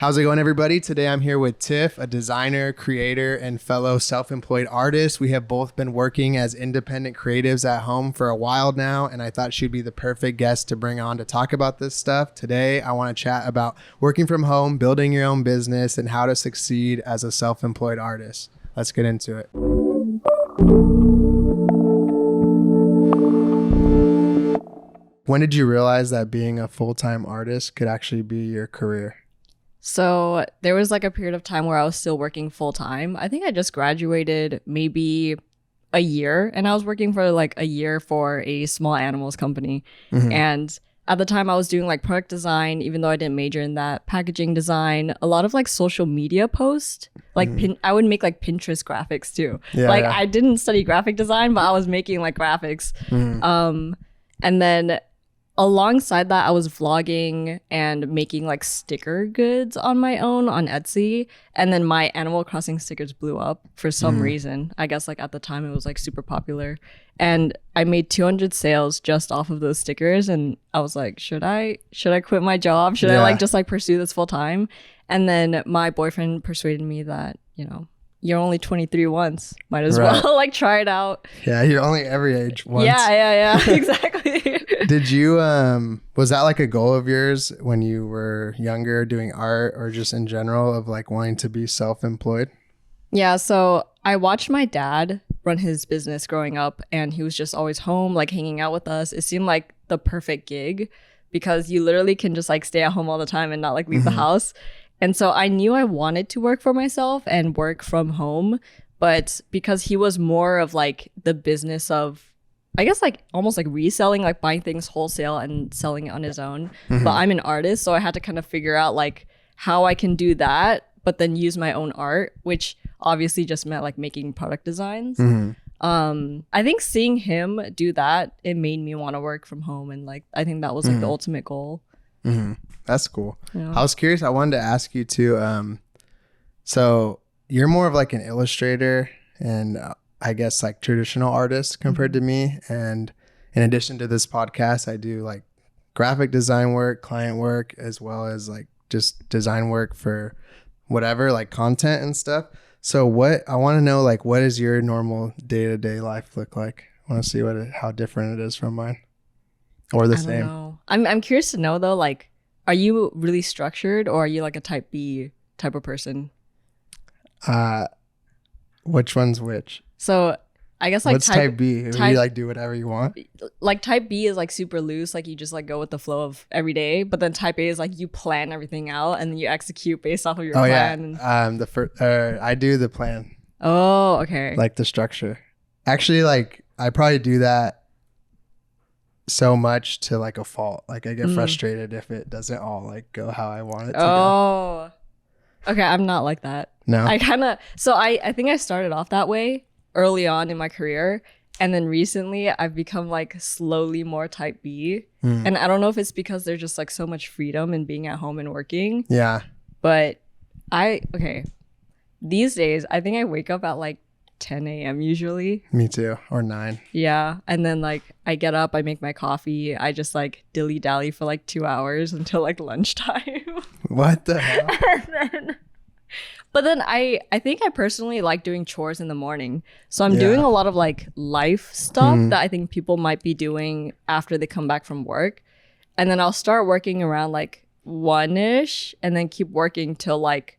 How's it going, everybody? Today I'm here with Tiff, a designer, creator, and fellow self-employed artist. We have both been working as independent creatives at home for a while now, and I thought she'd be the perfect guest to bring on to talk about this stuff. Today, I want to chat about working from home, building your own business, and how to succeed as a self-employed artist. Let's get into it. When did you realize that being a full-time artist could actually be your career? So there was like a period of time where I was still working full time. I think I just graduated maybe a year, and I was working for like a year for a small animals company. And at the time I was doing like product design, even though I didn't major in that, packaging design, a lot of like social media posts, like I would make like Pinterest graphics too. I didn't study graphic design, but I was making like graphics. And then alongside that, I was vlogging and making like sticker goods on my own on Etsy. And then my Animal Crossing stickers blew up for some reason. I guess like at the time it was like super popular. And I made 200 sales just off of those stickers. And I was like, should I quit my job? Should I like just like pursue this full time? And then my boyfriend persuaded me that, you're only 23 once. Might as well like try it out. Yeah, you're only every age once. Yeah, exactly. Did you, was that like a goal of yours when you were younger doing art or just in general of like wanting to be self-employed? Yeah, so I watched my dad run his business growing up, and he was just always home, like hanging out with us. It seemed like the perfect gig because you literally can just like stay at home all the time and not like leave the house. And so I knew I wanted to work for myself and work from home, but because he was more of like the business of, I guess like almost like reselling, like buying things wholesale and selling it on his own. But I'm an artist, so I had to kind of figure out like how I can do that, but then use my own art, which obviously just meant like making product designs. I think seeing him do that, it made me want to work from home. And like, I think that was like the ultimate goal. That's cool. Yeah. I was curious. I wanted to ask you too. So you're more of like an illustrator and I guess like traditional artist compared to me. And in addition to this podcast, I do like graphic design work, client work, as well as like just design work for whatever, like content and stuff. So I want to know, like, what does your normal day-to-day life look like? I want to see how different it is from mine or the same. I don't know. I'm curious to know though, like, are you really structured or are you like a type B type of person? Which one's which? So I guess like what's type B? You like do whatever you want? Like type B is like super loose, like you just like go with the flow of every day. But then type A is like you plan everything out and then you execute based off of your plan. I do the plan. Oh, okay. Like the structure. Actually, like I probably do that so much to like a fault. Like I get frustrated if it doesn't all like go how I want it to go. Okay, I'm not like that. No. I think I started off that way early on in my career, and then recently I've become like slowly more type B. And I don't know if it's because there's just like so much freedom in being at home and working. Yeah. But these days I think I wake up at like 10 a.m. usually. Me too. Or 9. Yeah. And then like I get up, I make my coffee, I just like dilly dally for like 2 hours until like lunchtime. What the hell? But then I think I personally like doing chores in the morning. So I'm doing a lot of like life stuff that I think people might be doing after they come back from work. And then I'll start working around like 1-ish and then keep working till like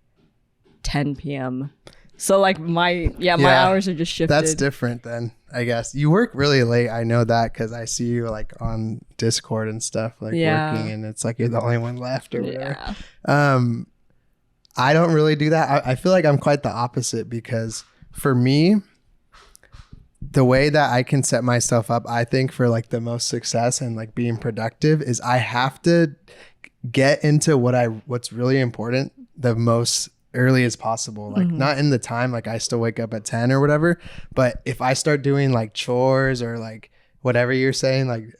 10 p.m. So like my hours are just shifted. That's different then, I guess. You work really late. I know that because I see you like on Discord and stuff, like working, and it's like you're the only one left or whatever. I don't really do that. I feel like I'm quite the opposite because for me, the way that I can set myself up, I think for like the most success and like being productive is I have to get into what's really important the most early as possible, like not in the time, like I still wake up at 10 or whatever, but if I start doing like chores or like whatever you're saying, like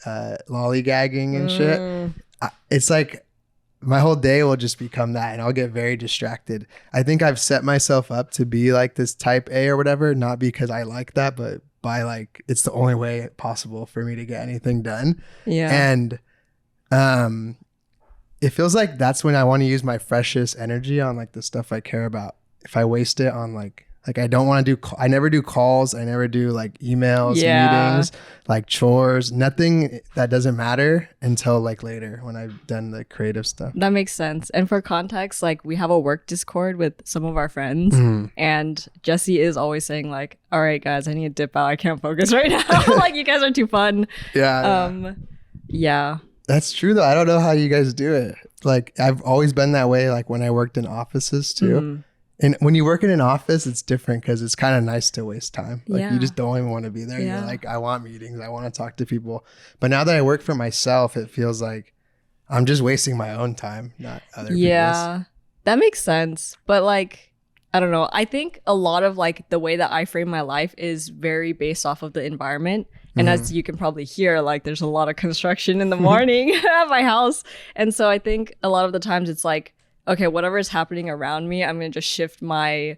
lollygagging and shit, it's like my whole day will just become that and I'll get very distracted. I think I've set myself up to be like this type A or whatever, not because I like that, but by like it's the only way possible for me to get anything done. Yeah. And it feels like that's when I want to use my freshest energy on like the stuff I care about. If I waste it on like I don't want to I never do calls. I never do like emails, meetings, like chores, nothing that doesn't matter until like later when I've done the creative stuff. That makes sense. And for context, like we have a work Discord with some of our friends and Jesse is always saying like, all right, guys, I need to dip out. I can't focus right now. Like you guys are too fun. Yeah. That's true though. I don't know how you guys do it. Like I've always been that way. Like when I worked in offices too. And when you work in an office, it's different because it's kind of nice to waste time. Like you just don't even want to be there. You're like, I want meetings. I want to talk to people. But now that I work for myself, it feels like I'm just wasting my own time, not other people's. Yeah, that makes sense. But like, I don't know. I think a lot of like the way that I frame my life is very based off of the environment. And as you can probably hear, like there's a lot of construction in the morning at my house. And so I think a lot of the times it's like, okay, whatever is happening around me, I'm going to just shift my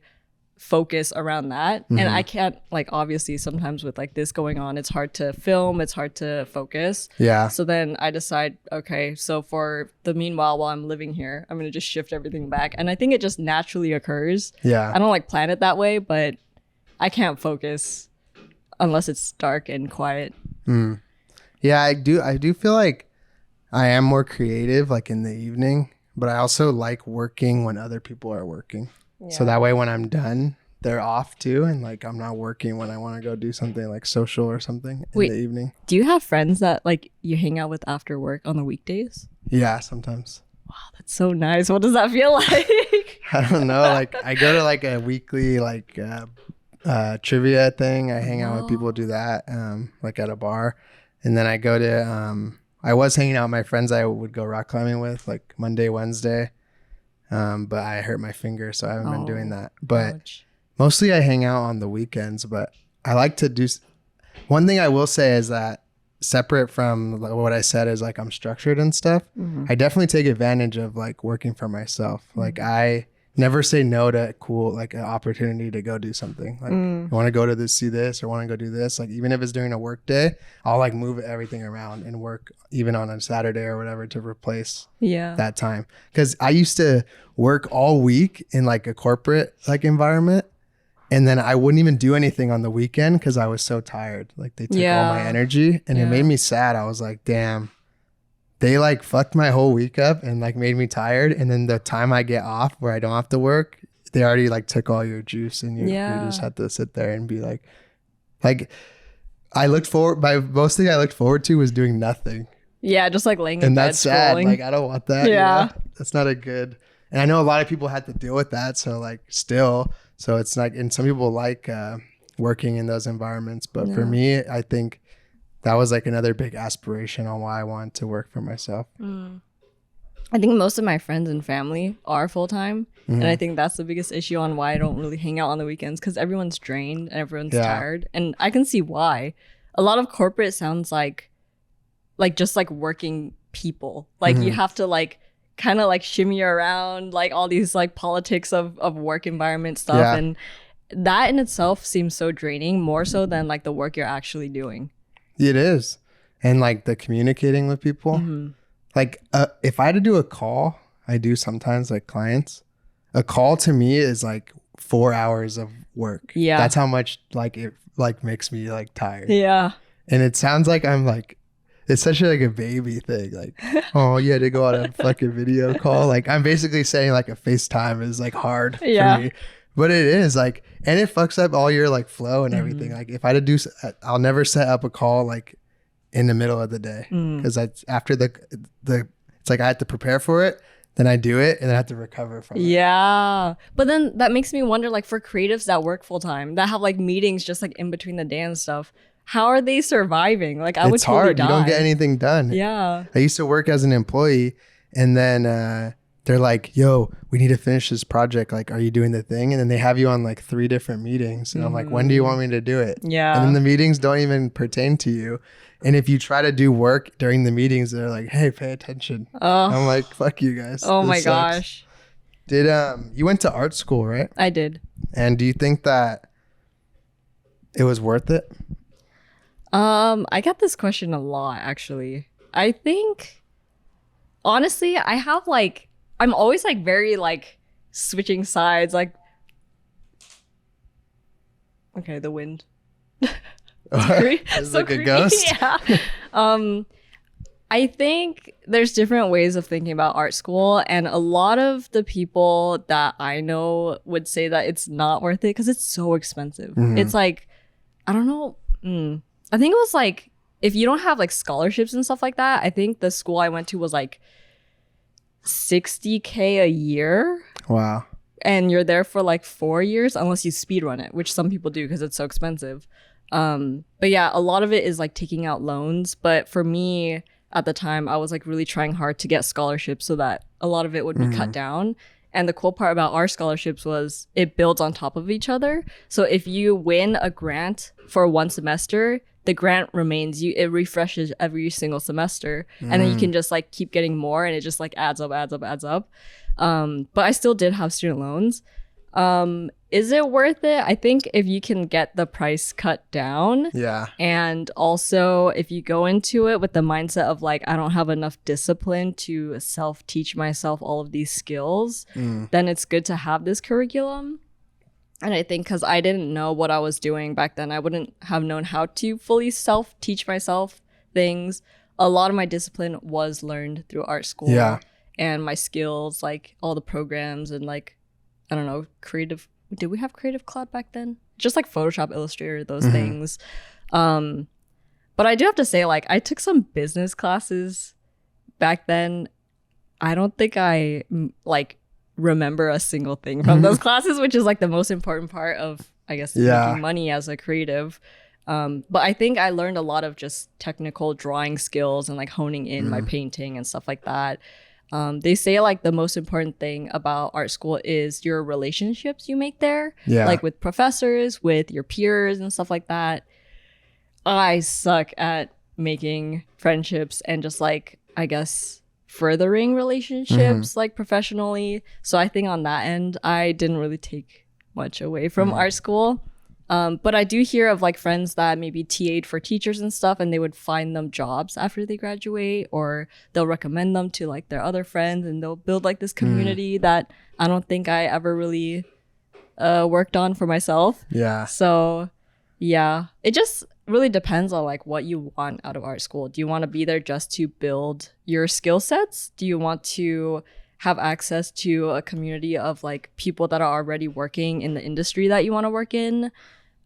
focus around that. And I can't, like, obviously sometimes with like this going on, it's hard to film, it's hard to focus. Yeah. So then I decide, okay, so for the meanwhile, while I'm living here, I'm going to just shift everything back. And I think it just naturally occurs. Yeah. I don't like plan it that way, but I can't focus unless it's dark and quiet. Yeah, I do feel like I am more creative like in the evening. But I also like working when other people are working. Yeah. So that way when I'm done, they're off too. And like I'm not working when I want to go do something like social or something in the evening. Do you have friends that like you hang out with after work on the weekdays? Yeah, sometimes. Wow, that's so nice. What does that feel like? I don't know. Like I go to like a weekly like trivia thing. I hang out with people, do that like at a bar. And then I go to... I was hanging out with my friends I would go rock climbing with like Monday, Wednesday. But I hurt my finger, so I haven't been doing that. But mostly I hang out on the weekends, but I like to do... One thing I will say is that separate from what I said is like I'm structured and stuff, I definitely take advantage of like working for myself. Like I never say no to like an opportunity to go do something. Like I want to go to this, see this, or want to go do this. Like even if it's during a work day, I'll like move everything around and work even on a Saturday or whatever to replace that time. Because I used to work all week in like a corporate like environment, and then I wouldn't even do anything on the weekend because I was so tired. Like they took all my energy, and it made me sad. I was like, damn. They like fucked my whole week up and like made me tired. And then the time I get off where I don't have to work, they already like took all your juice and you just have to sit there and be like I looked forward, most thing I looked forward to was doing nothing. Yeah. Just like laying in and bed that's sad. scrolling. Like I don't want that. Yeah. You know? That's not a good, and I know a lot of people had to deal with that. So like still, so it's like, and some people like working in those environments. But for me, I think that was like another big aspiration on why I wanted to work for myself. I think most of my friends and family are full-time. And I think that's the biggest issue on why I don't really hang out on the weekends, because everyone's drained and everyone's tired. And I can see why. A lot of corporate sounds like just like working people. Like you have to like kind of like shimmy around like all these like politics of work environment stuff. Yeah. And that in itself seems so draining, more so than like the work you're actually doing. It is. And like the communicating with people, like if I had to do a call, I do sometimes like clients, a call to me is like 4 hours of work. Yeah. That's how much like it like makes me like tired. Yeah. And it sounds like I'm like, it's such like a baby thing. Like, oh, you had to go on a fucking video call. Like I'm basically saying like a FaceTime is like hard for me. But it is like, and it fucks up all your like flow and everything. Like if I had to do, I'll never set up a call like in the middle of the day, because after the it's like I have to prepare for it, then I do it, and then I have to recover from it. Yeah, but then that makes me wonder, like for creatives that work full time, that have like meetings just like in between the day and stuff, how are they surviving? Like I would totally hard. die. You don't get anything done. Yeah, I used to work as an employee, and then they're like, yo, we need to finish this project. Like, are you doing the thing? And then they have you on like 3 different meetings. And I'm like, when do you want me to do it? Yeah. And then the meetings don't even pertain to you. And if you try to do work during the meetings, they're like, hey, pay attention. Oh. I'm like, fuck you guys. Oh my gosh. Did you went to art school, right? I did. And do you think that it was worth it? I get this question a lot, actually. I think Honestly, I have like, I'm always like very like switching sides. Like, okay, the wind. It's So like a creepy. ghost. Yeah. I think there's different ways of thinking about art school, and a lot of the people that I know would say that it's not worth it because it's so expensive. It's like, I don't know. I think it was like, if you don't have like scholarships and stuff like that, I think the school I went to was like $60K a year. Wow. And you're there for like 4 years unless you speed run it, which some people do because it's so expensive. But yeah, a lot of it is like taking out loans. But for me at the time, I was like really trying hard to get scholarships so that a lot of it would be cut down. And the cool part about our scholarships was it builds on top of each other. So if you win a grant for one semester, the grant remains. It refreshes every single semester, and then you can just like keep getting more, and it just like adds up. But I still did have student loans. Is it worth it? I think if you can get the price cut down. Yeah. And also if you go into it with the mindset of like, I don't have enough discipline to self-teach myself all of these skills, then it's good to have this curriculum. And I think because I didn't know what I was doing back then, I wouldn't have known how to fully self-teach myself things. A lot of my discipline was learned through art school. Yeah. And my skills, like all the programs and like, I don't know, creative. Did we have Creative Cloud back then? Just like Photoshop, Illustrator, those things. But I do have to say, like, I took some business classes back then. I don't think I like remember a single thing from those classes, which is like the most important part of, I guess, making money as a creative. But I think I learned a lot of just technical drawing skills and like honing in my painting and stuff like that. They say like the most important thing about art school is your relationships you make there, like with professors, with your peers and stuff like that. I suck at making friendships and just like, I guess, furthering relationships like professionally. So I think on that end, I didn't really take much away from art school. But I do hear of like friends that maybe TA'd for teachers and stuff, and they would find them jobs after they graduate, or they'll recommend them to like their other friends, and they'll build like this community that I don't think I ever really worked on for myself. Yeah. So yeah, it just really depends on like what you want out of art school. Do you want to be there just to build your skill sets? Do you want to have access to a community of like people that are already working in the industry that you want to work in?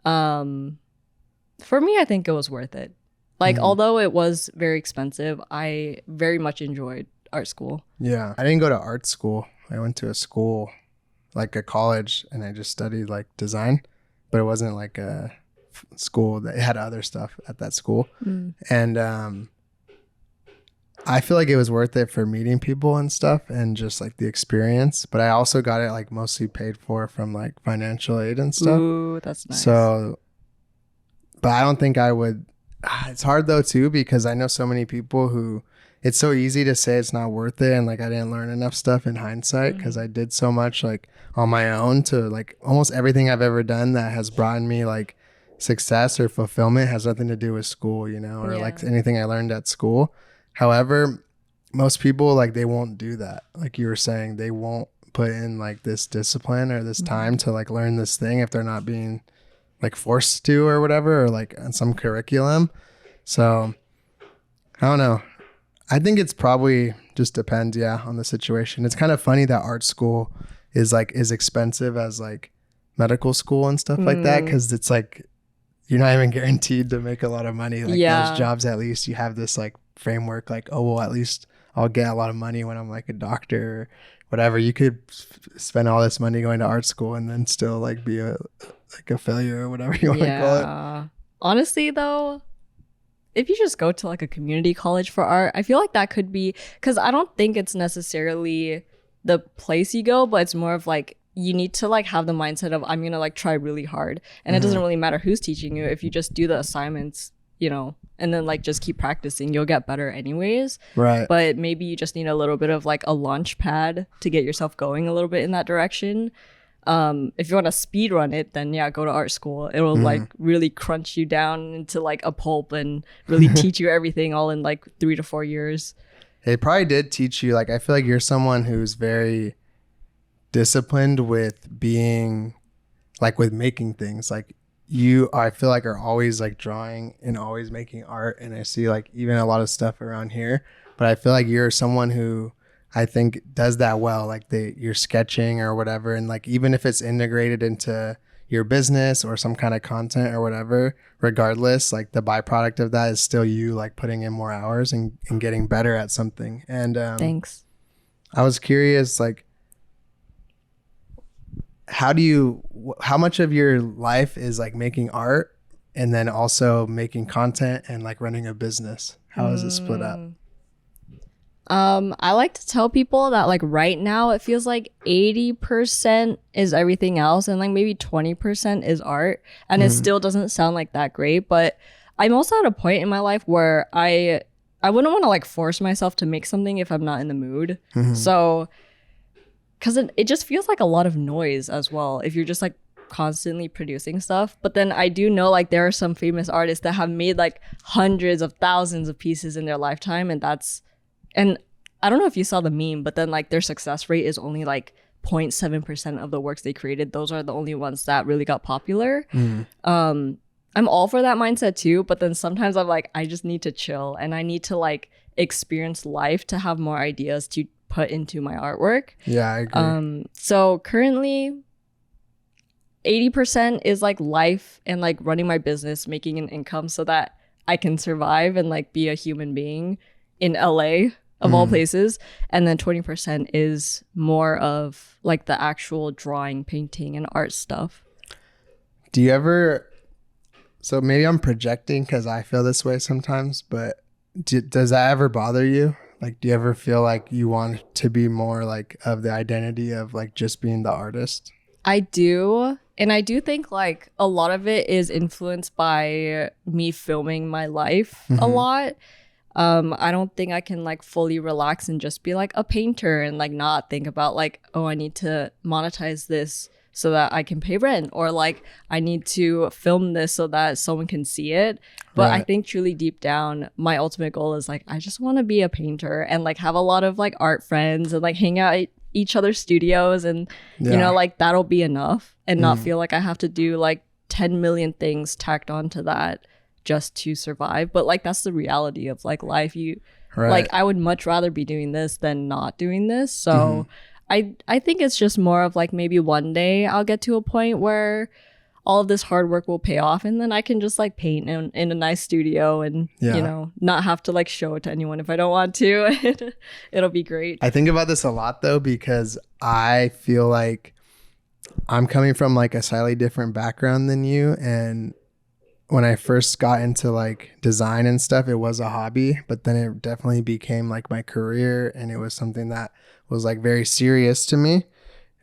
For me, I think it was worth it. Like, although it was very expensive, I very much enjoyed art school. Yeah. I didn't go to art school. I went to a school, like a college, and I just studied like design, but it wasn't like a school that had other stuff at that school. And I feel like it was worth it for meeting people and stuff and just like the experience. But I also got it like mostly paid for from like financial aid and stuff. Ooh, that's nice. So, but I don't think I would. It's hard though too, because I know so many people who it's so easy to say it's not worth it. And like I didn't learn enough stuff in hindsight because I did so much like on my own to like almost everything I've ever done that has brought me like success or fulfillment has nothing to do with school, you know, or like anything I learned at school. However, most people like they won't do that. Like you were saying, they won't put in like this discipline or this time to like learn this thing if they're not being like forced to or whatever, or like on some curriculum. So I don't know. I think it's probably just depends, on the situation. It's kind of funny that art school is like as expensive as like medical school and stuff like that, because it's like you're not even guaranteed to make a lot of money. Like those jobs, at least you have this like framework like, oh well, at least I'll get a lot of money when I'm like a doctor or whatever. You could spend all this money going to art school and then still like be a failure or whatever you want to call it. Honestly though, if you just go to like a community college for art, I feel like that could be, because I don't think it's necessarily the place you go, but it's more of like you need to like have the mindset of I'm gonna like try really hard, and it doesn't really matter who's teaching you. If you just do the assignments, you know, and then like just keep practicing, you'll get better anyways. Right. But maybe you just need a little bit of like a launch pad to get yourself going a little bit in that direction. If you want to speed run it, then go to art school. It'll like really crunch you down into like a pulp and really teach you everything all in like 3 to 4 years. it probably did teach you, like, I feel like you're someone who's very disciplined with being, like, with making things. Like, you, I feel like, are always like drawing and always making art. And I see like even a lot of stuff around here, but I feel like you're someone who I think does that well. Like you're sketching or whatever. And like, even if it's integrated into your business or some kind of content or whatever, regardless, like the byproduct of that is still you like putting in more hours and getting better at something. And Thanks. I was curious, like, how much of your life is like making art and then also making content and like running a business? How is it split up? I like to tell people that like right now it feels like 80% is everything else and like maybe 20% is art, and it still doesn't sound like that great, but I'm also at a point in my life where I wouldn't want to like force myself to make something if I'm not in the mood. So because it just feels like a lot of noise as well if you're just like constantly producing stuff. But then I do know like there are some famous artists that have made like hundreds of thousands of pieces in their lifetime, and I don't know if you saw the meme, but then like their success rate is only like 0.7% of the works they created. Those are the only ones that really got popular. I'm all for that mindset too, but then sometimes I'm like, I just need to chill and I need to like experience life to have more ideas to put into my artwork. Yeah, I agree. So currently 80% is like life and like running my business, making an income so that I can survive and like be a human being in LA of all places. And then 20% is more of like the actual drawing, painting, and art stuff. Do you ever, so maybe I'm projecting because I feel this way sometimes, but does that ever bother you? Like, do you ever feel like you want to be more like of the identity of like just being the artist? I do. And I do think like a lot of it is influenced by me filming my life a lot. I don't think I can like fully relax and just be like a painter and like not think about like, oh, I need to monetize this so that I can pay rent, or like I need to film this so that someone can see it. But I think truly deep down, my ultimate goal is like, I just want to be a painter and like have a lot of like art friends and like hang out at each other's studios, and you know, like that'll be enough, and not feel like I have to do like 10 million things tacked onto that just to survive. But like that's the reality of like life. Like I would much rather be doing this than not doing this. So I think it's just more of like maybe one day I'll get to a point where all of this hard work will pay off, and then I can just like paint in a nice studio and you know, not have to like show it to anyone if I don't want to. It'll be great. I think about this a lot though, because I feel like I'm coming from like a slightly different background than you, and when I first got into like design and stuff, it was a hobby, but then it definitely became like my career, and it was something that was like very serious to me.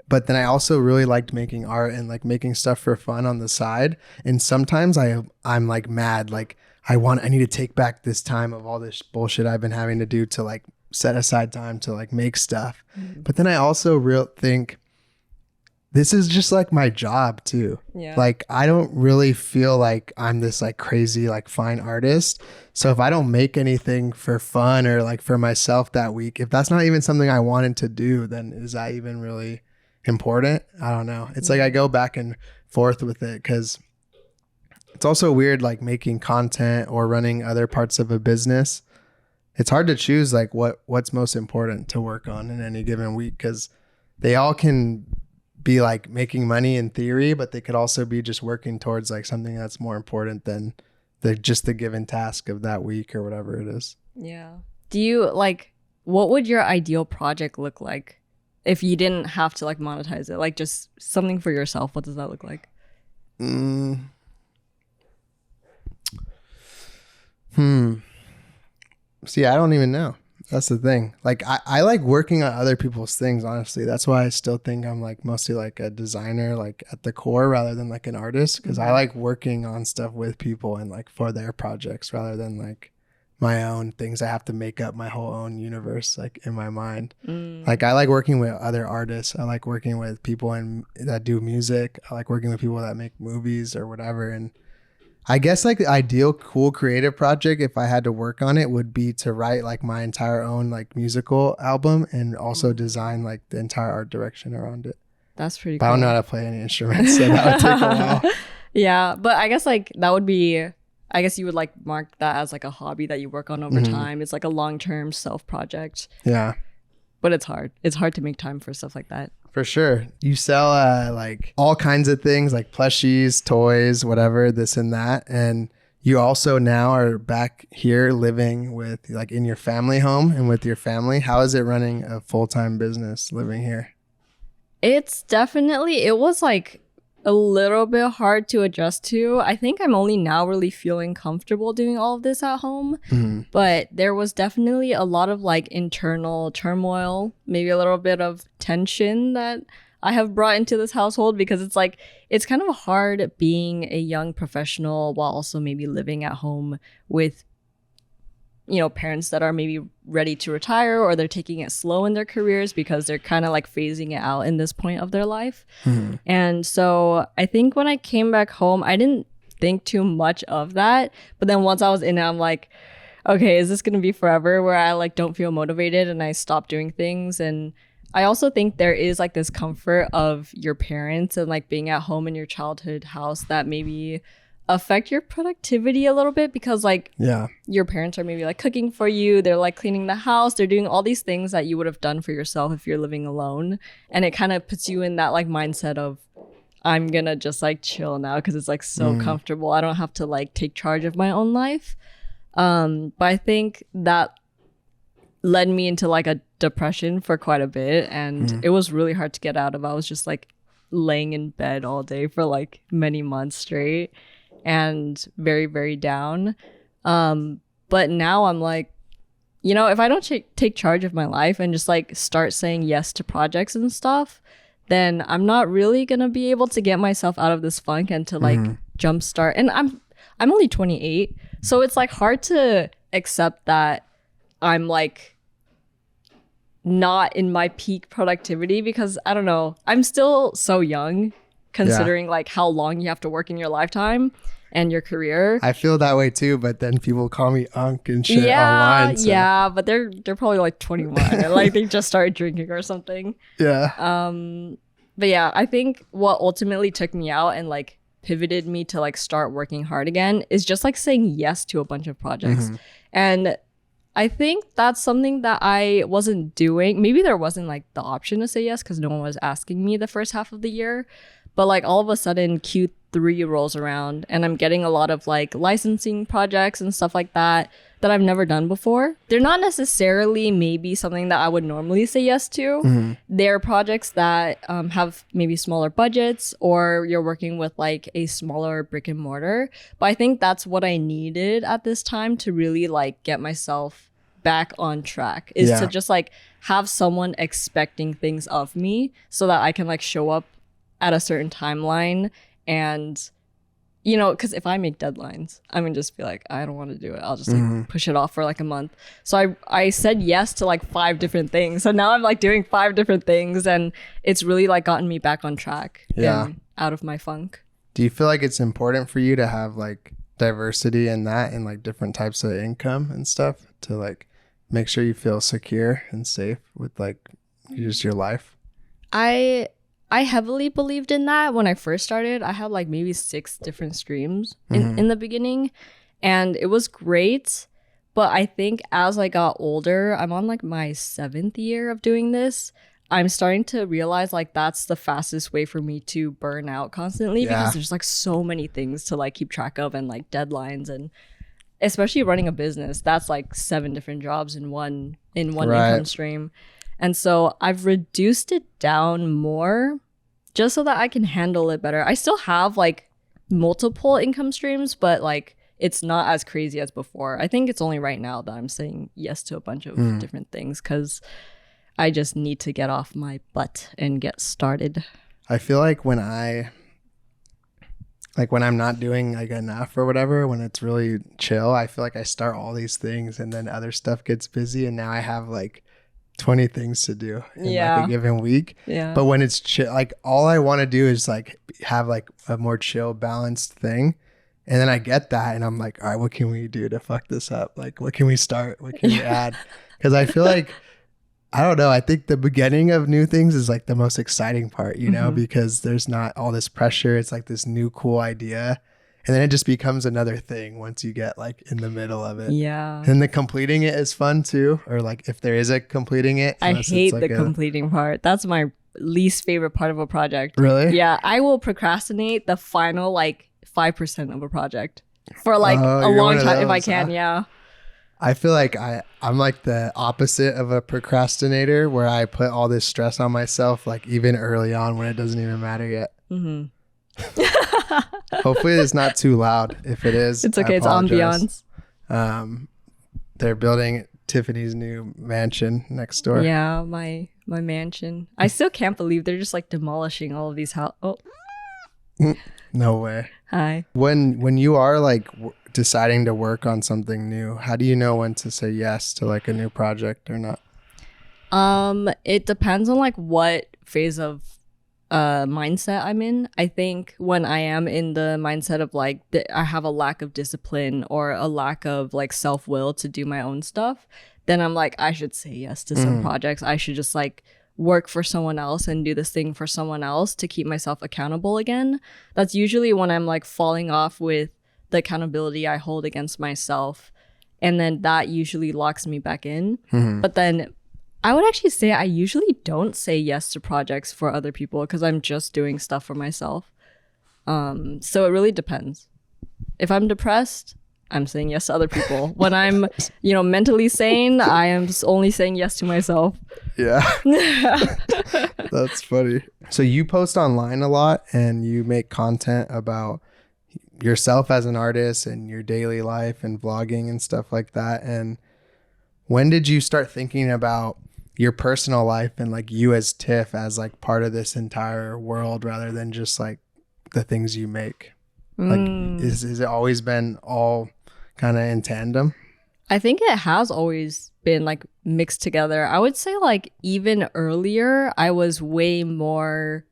But then I also really liked making art and like making stuff for fun on the side. And sometimes I'm like mad, like I need to take back this time of all this bullshit I've been having to do to like set aside time to like make stuff. But then I also think this is just like my job too. Yeah. Like I don't really feel like I'm this like crazy like fine artist. So if I don't make anything for fun or like for myself that week, if that's not even something I wanted to do, then is that even really important? I don't know. It's like I go back and forth with it, because it's also weird like making content or running other parts of a business. It's hard to choose like what's most important to work on in any given week, because they all can be like making money in theory, but they could also be just working towards like something that's more important than the given task of that week or whatever it is. Yeah. Do you like, what would your ideal project look like if you didn't have to like monetize it? Like just something for yourself. What does that look like? See, I don't even know. That's the thing. Like I like working on other people's things, honestly. That's why I still think I'm like mostly like a designer, like at the core, rather than like an artist, because I like working on stuff with people and like for their projects rather than like my own things. I have to make up my whole own universe like in my mind. Like I like working with other artists. I like working with people that do music. I like working with people that make movies or whatever. And I guess like the ideal cool creative project, if I had to work on it, would be to write like my entire own like musical album and also design like the entire art direction around it. That's pretty But cool. I don't know how to play any instruments, so that would take a while. Yeah, but I guess like that would be, I guess you would like mark that as like a hobby that you work on over time. It's like a long-term self project. Yeah. But it's hard. It's hard to make time for stuff like that. For sure. You sell like all kinds of things like plushies, toys, whatever, this and that. And you also now are back here living with like in your family home and with your family. How is it running a full-time business living here? It was like a little bit hard to adjust to. I think I'm only now really feeling comfortable doing all of this at home. But there was definitely a lot of like internal turmoil, maybe a little bit of tension that I have brought into this household, because it's like, it's kind of hard being a young professional while also maybe living at home with, you know, parents that are maybe ready to retire, or they're taking it slow in their careers because they're kind of like phasing it out in this point of their life. And so I think when I came back home, I didn't think too much of that. But then once I was in it, I'm like, okay, is this going to be forever where I like don't feel motivated and I stop doing things? And I also think there is like this comfort of your parents and like being at home in your childhood house that maybe affect your productivity a little bit, because like your parents are maybe like cooking for you, they're like cleaning the house, they're doing all these things that you would have done for yourself if you're living alone, and it kind of puts you in that like mindset of, I'm gonna just like chill now because it's like so comfortable, I don't have to like take charge of my own life. But I think that led me into like a depression for quite a bit, and it was really hard to get out of. I was just like laying in bed all day for like many months straight and very, very down. But now I'm like, you know, if I don't take charge of my life and just like start saying yes to projects and stuff, then I'm not really gonna be able to get myself out of this funk and to like jumpstart. And I'm only 28, so it's like hard to accept that I'm like not in my peak productivity, because I don't know, I'm still so young considering like how long you have to work in your lifetime and your career. I feel that way too, but then people call me Unc and shit online. So. Yeah, but they're probably like 21 and like they just started drinking or something. Yeah. But yeah, I think what ultimately took me out and like pivoted me to like start working hard again is just like saying yes to a bunch of projects. And I think that's something that I wasn't doing. Maybe there wasn't like the option to say yes because no one was asking me the first half of the year. But like all of a sudden Q3 rolls around and I'm getting a lot of like licensing projects and stuff like that I've never done before. They're not necessarily maybe something that I would normally say yes to. They're projects that have maybe smaller budgets, or you're working with like a smaller brick and mortar. But I think that's what I needed at this time to really like get myself back on track, is to just like have someone expecting things of me so that I can like show up at a certain timeline. And you know, because if I make deadlines, I'm gonna just be like, I don't want to do it, I'll just like push it off for like a month. So I said yes to like 5 different things, so now I'm like doing 5 different things, and it's really like gotten me back on track and out of my funk. Do you feel like it's important for you to have like diversity in that and like different types of income and stuff to like make sure you feel secure and safe with like just your life? I heavily believed in that when I first started. I had like maybe 6 different streams in the beginning, and it was great. But I think as I got older, I'm on like my 7th year of doing this, I'm starting to realize like that's the fastest way for me to burn out constantly, because there's like so many things to like keep track of, and like deadlines, and especially running a business, that's like 7 different jobs in one income stream. And so I've reduced it down more just so that I can handle it better. I still have like multiple income streams, but like it's not as crazy as before. I think it's only right now that I'm saying yes to a bunch of different things, because I just need to get off my butt and get started. I feel like when I'm not doing like enough or whatever, when it's really chill, I feel like I start all these things and then other stuff gets busy, and now I have like 20 things to do in like a given week. But when it's chill, like all I want to do is like have like a more chill, balanced thing. And then I get that and I'm like, all right, what can we do to fuck this up? Like, what can we start? What can we add? Because I feel like, I don't know. I think the beginning of new things is like the most exciting part, you know, because there's not all this pressure. It's like this new cool idea. And then it just becomes another thing once you get like in the middle of it. Yeah. And the completing it is fun too. Or like if there is a completing it. I hate the completing part. That's my least favorite part of a project. Really? Yeah. I will procrastinate the final like 5% of a project for like a long time if I can. Yeah. I feel like I'm like the opposite of a procrastinator where I put all this stress on myself, like even early on when it doesn't even matter yet. Hopefully it's not too loud. If it is, it's okay. It's ambiance. They're building Tiffany's new mansion next door. Yeah, my mansion. I still can't believe they're just like demolishing all of these houses. Oh, no way. Hi. When you are like deciding to work on something new, how do you know when to say yes to like a new project or not? It depends on like what phase of mindset I'm in. I think when I am in the mindset of like I have a lack of discipline or a lack of like self-will to do my own stuff, then I'm like, I should say yes to some projects. I should just like work for someone else and do this thing for someone else to keep myself accountable again. That's usually when I'm like falling off with the accountability I hold against myself. And then that usually locks me back in. But then I would actually say I usually don't say yes to projects for other people because I'm just doing stuff for myself. So it really depends. If I'm depressed, I'm saying yes to other people. When I'm, mentally sane, I am only saying yes to myself. Yeah. That's funny. So you post online a lot and you make content about yourself as an artist and your daily life and vlogging and stuff like that. And when did you start thinking about your personal life and like you as Tiff as like part of this entire world rather than just like the things you make? Like is it always been all kind of in tandem? I think it has always been like mixed together. I would say like even earlier I was way more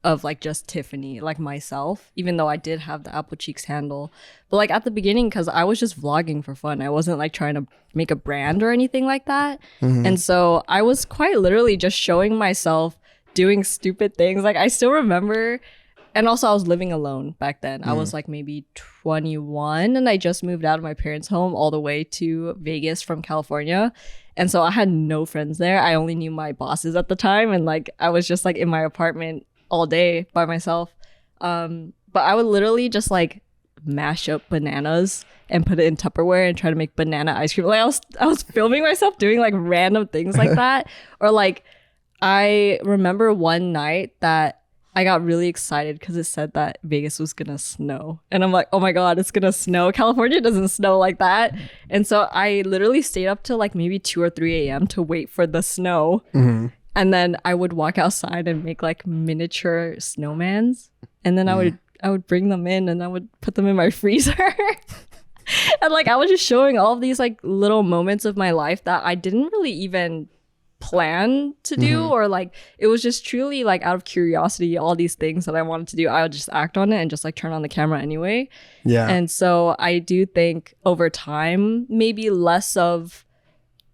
of like just Tiffany, like myself, even though I did have the apple.cheeks handle. But like at the beginning, because I was just vlogging for fun, I wasn't like trying to make a brand or anything like that. And so I was quite literally just showing myself doing stupid things. Like I still remember, and also I was living alone back then. I was like maybe 21 and I just moved out of my parents' home all the way to Vegas from California. And so I had no friends there. I only knew my bosses at the time. And like I was just like in my apartment all day by myself. But I would literally just like mash up bananas and put it in Tupperware and try to make banana ice cream. Like I was filming myself doing like random things like that. Or like I remember one night that I got really excited because it said that Vegas was gonna snow. And I'm like, oh my God, it's gonna snow. California doesn't snow like that. And so I literally stayed up till like maybe 2 or 3 a.m. to wait for the snow. And then I would walk outside and make like miniature snowmans. And then I would bring them in and I would put them in my freezer. And like I was just showing all of these like little moments of my life that I didn't really even plan to do, or like it was just truly like out of curiosity, all these things that I wanted to do, I would just act on it and just like turn on the camera anyway. Yeah. And so I do think over time, maybe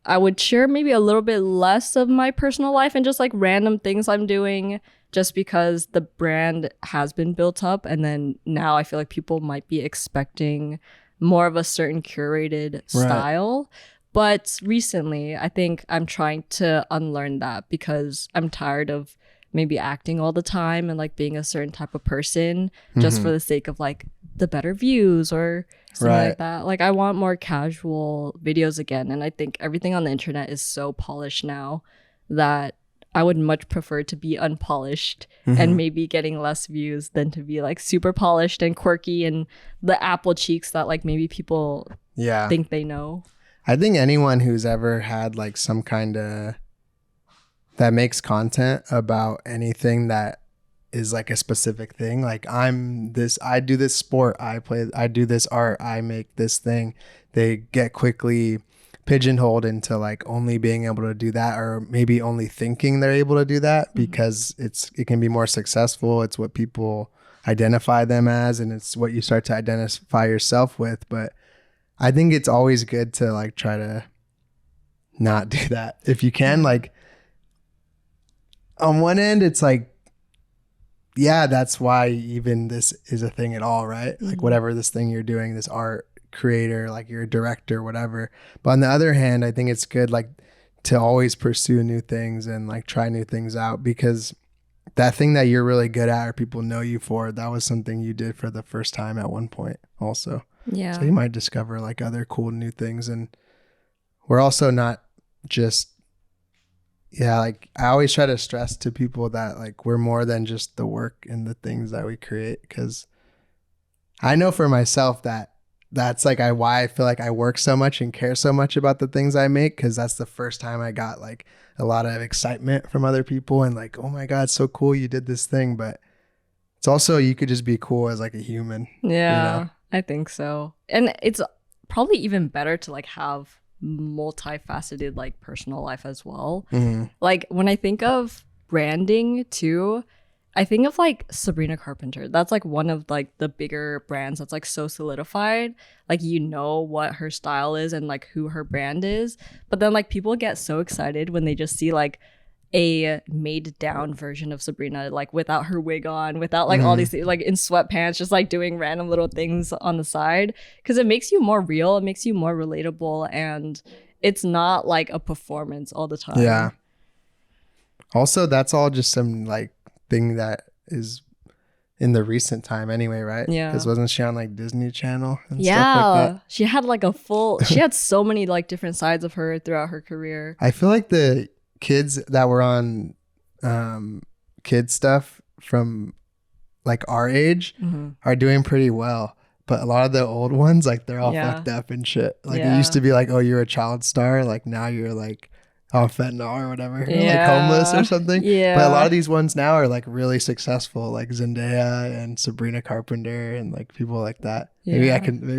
I would share maybe a little bit less of my personal life and just like random things I'm doing, just because the brand has been built up. And then now I feel like people might be expecting more of a certain curated style. But recently, I think I'm trying to unlearn that because I'm tired of maybe acting all the time and like being a certain type of person just for the sake of like the better views or something like that. Like I want more casual videos again. And I think everything on the internet is so polished now that I would much prefer to be unpolished and maybe getting less views than to be like super polished and quirky and the apple cheeks that like maybe people think they know. I think anyone who's ever had like some kind of that makes content about anything that is like a specific thing, like I do this sport, I do this art, I make this thing, they get quickly pigeonholed into like only being able to do that, or maybe only thinking they're able to do that because it can be more successful. It's what people identify them as, and it's what you start to identify yourself with. But I think it's always good to like try to not do that if you can. Like on one end, it's like, yeah, that's why even this is a thing at all, right? Mm-hmm. Like whatever this thing you're doing, this art creator, like you're a director, whatever. But on the other hand, I think it's good like to always pursue new things and like try new things out, because that thing that you're really good at or people know you for, that was something you did for the first time at one point also. Yeah. So you might discover like other cool new things. And we're also not just, like I always try to stress to people that like we're more than just the work and the things that we create, because I know for myself that that's like why I feel like I work so much and care so much about the things I make, because that's the first time I got like a lot of excitement from other people and like, oh my God, so cool you did this thing. But it's also, you could just be cool as like a human. Yeah, you know? I think so. And it's probably even better to like have multifaceted like personal life as well. Mm-hmm. Like when I think of branding too, I think of like Sabrina Carpenter. That's like one of like the bigger brands that's like so solidified. Like you know what her style is and like who her brand is. But then like people get so excited when they just see like a made down version of Sabrina, like without her wig on, without like all these things, like in sweatpants, just like doing random little things on the side, because it makes you more real, it makes you more relatable, and it's not like a performance all the time. Yeah. Also, that's all just some like thing that is in the recent time anyway, right? Yeah. Because wasn't she on like Disney Channel and stuff like that? She had like she had so many like different sides of her throughout her career. I feel like the kids that were on kid stuff from like our age are doing pretty well, but a lot of the old ones, like they're all fucked up and shit. Like it used to be like, oh, you're a child star, like now you're like on fentanyl or whatever, or like homeless or something. But a lot of these ones now are like really successful, like Zendaya and Sabrina Carpenter and like people like that. Maybe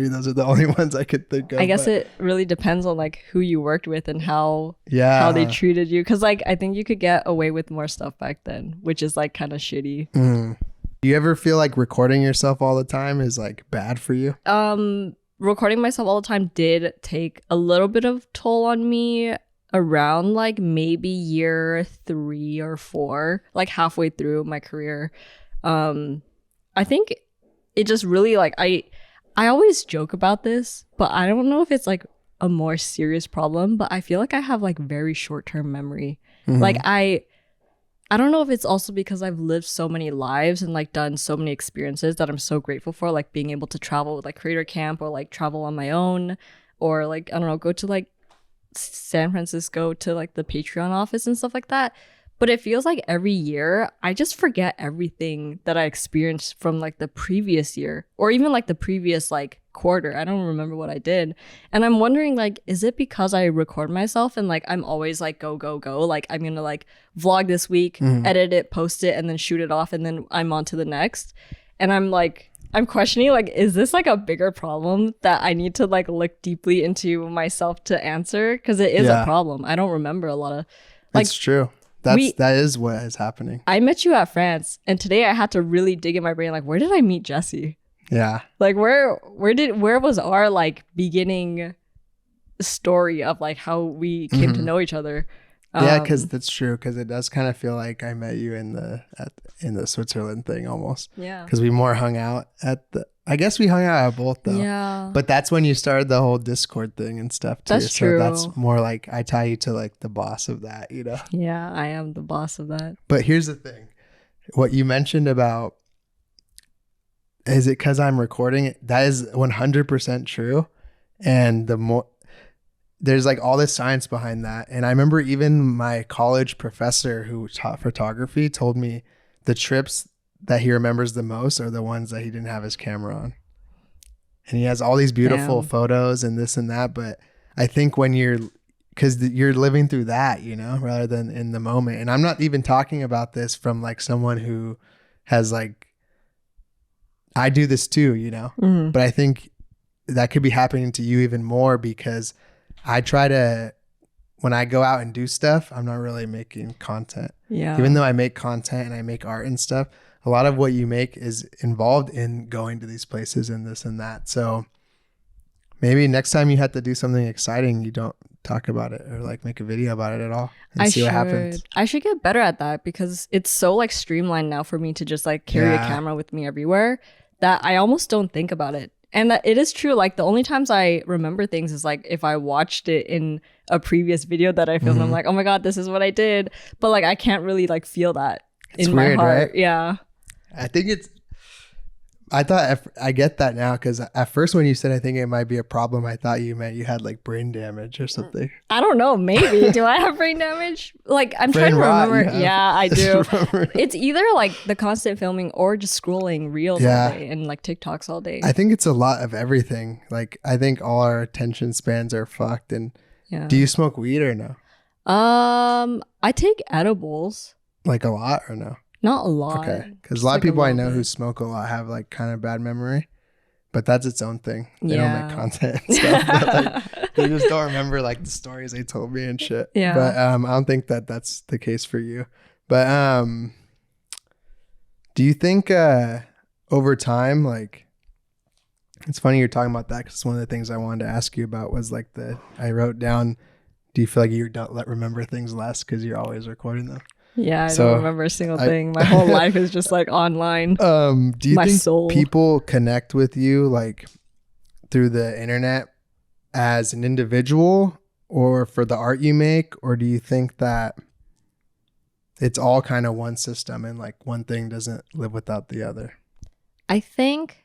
those are the only ones I could think of. I guess it really depends on like who you worked with and how they treated you, because like I think you could get away with more stuff back then, which is like kind of shitty. Do you ever feel like recording yourself all the time is like bad for you? Recording myself all the time did take a little bit of toll on me around like maybe year 3 or 4, like halfway through my career. I think it just really like I always joke about this, but I don't know if it's like a more serious problem, but I feel like I have like very short-term memory. Like I don't know if it's also because I've lived so many lives and like done so many experiences that I'm so grateful for, like being able to travel with like creator camp, or like travel on my own, or like I don't know, go to like San Francisco to like the Patreon office and stuff like that. But it feels like every year I just forget everything that I experienced from like the previous year, or even like the previous like quarter. I don't remember what I did. And I'm wondering, like, is it because I record myself and like I'm always like go, like I'm gonna like vlog this week, edit it, post it, and then shoot it off, and then I'm on to the next. And I'm questioning, like, is this like a bigger problem that I need to like look deeply into myself to answer? Because it is a problem. I don't remember a lot of like. It's true. That is what is happening. I met you at France, and today I had to really dig in my brain, like, where did I meet Jesse? Yeah. Like where was our like beginning story of like how we came to know each other? Yeah, because that's true. Because it does kind of feel like I met you in the Switzerland thing almost. Yeah. Because we more hung out I guess we hung out at both though. Yeah. But that's when you started the whole Discord thing and stuff too. That's true. So that's more like I tie you to like the boss of that, you know? Yeah, I am the boss of that. But here's the thing. What you mentioned about, is it because I'm recording it? That is 100% true. And there's like all this science behind that. And I remember even my college professor who taught photography told me the trips that he remembers the most are the ones that he didn't have his camera on. And he has all these beautiful photos and this and that. But I think when because you're living through that, you know, rather than in the moment. And I'm not even talking about this from like someone who has like, I do this too, you know, but I think that could be happening to you even more, because I try to, when I go out and do stuff, I'm not really making content. Yeah. Even though I make content and I make art and stuff, a lot of what you make is involved in going to these places and this and that. So maybe next time you have to do something exciting, you don't talk about it or like make a video about it at all and see what happens. I should get better at that because it's so like streamlined now for me to just like carry a camera with me everywhere that I almost don't think about it. And that it is true. Like the only times I remember things is like if I watched it in a previous video that I filmed, I'm like, oh my God, this is what I did. But like I can't really like feel that in my heart. Right? Yeah. I think I thought I get that now because at first when you said I think it might be a problem, I thought you meant you had like brain damage or something. I don't know. Maybe. Do I have brain damage? Like I'm trying to remember. Yeah, I do. It's either like the constant filming or just scrolling reels all day and like TikToks all day. I think it's a lot of everything. Like I think all our attention spans are fucked. And do you smoke weed or no? I take edibles. Like a lot or no? Not a lot. Okay. Because a lot of people I know who smoke a lot have like kind of bad memory, but that's its own thing. They don't make content and stuff. But, like, they just don't remember like the stories they told me and shit. Yeah. But I don't think that that's the case for you. But do you think over time, like, it's funny you're talking about that because one of the things I wanted to ask you about was like I wrote down, do you feel like you don't remember things less because you're always recording them? Yeah, I don't remember a single thing. My whole life is just like online. Do you think people connect with you like through the internet as an individual or for the art you make? Or do you think that it's all kind of one system and like one thing doesn't live without the other? I think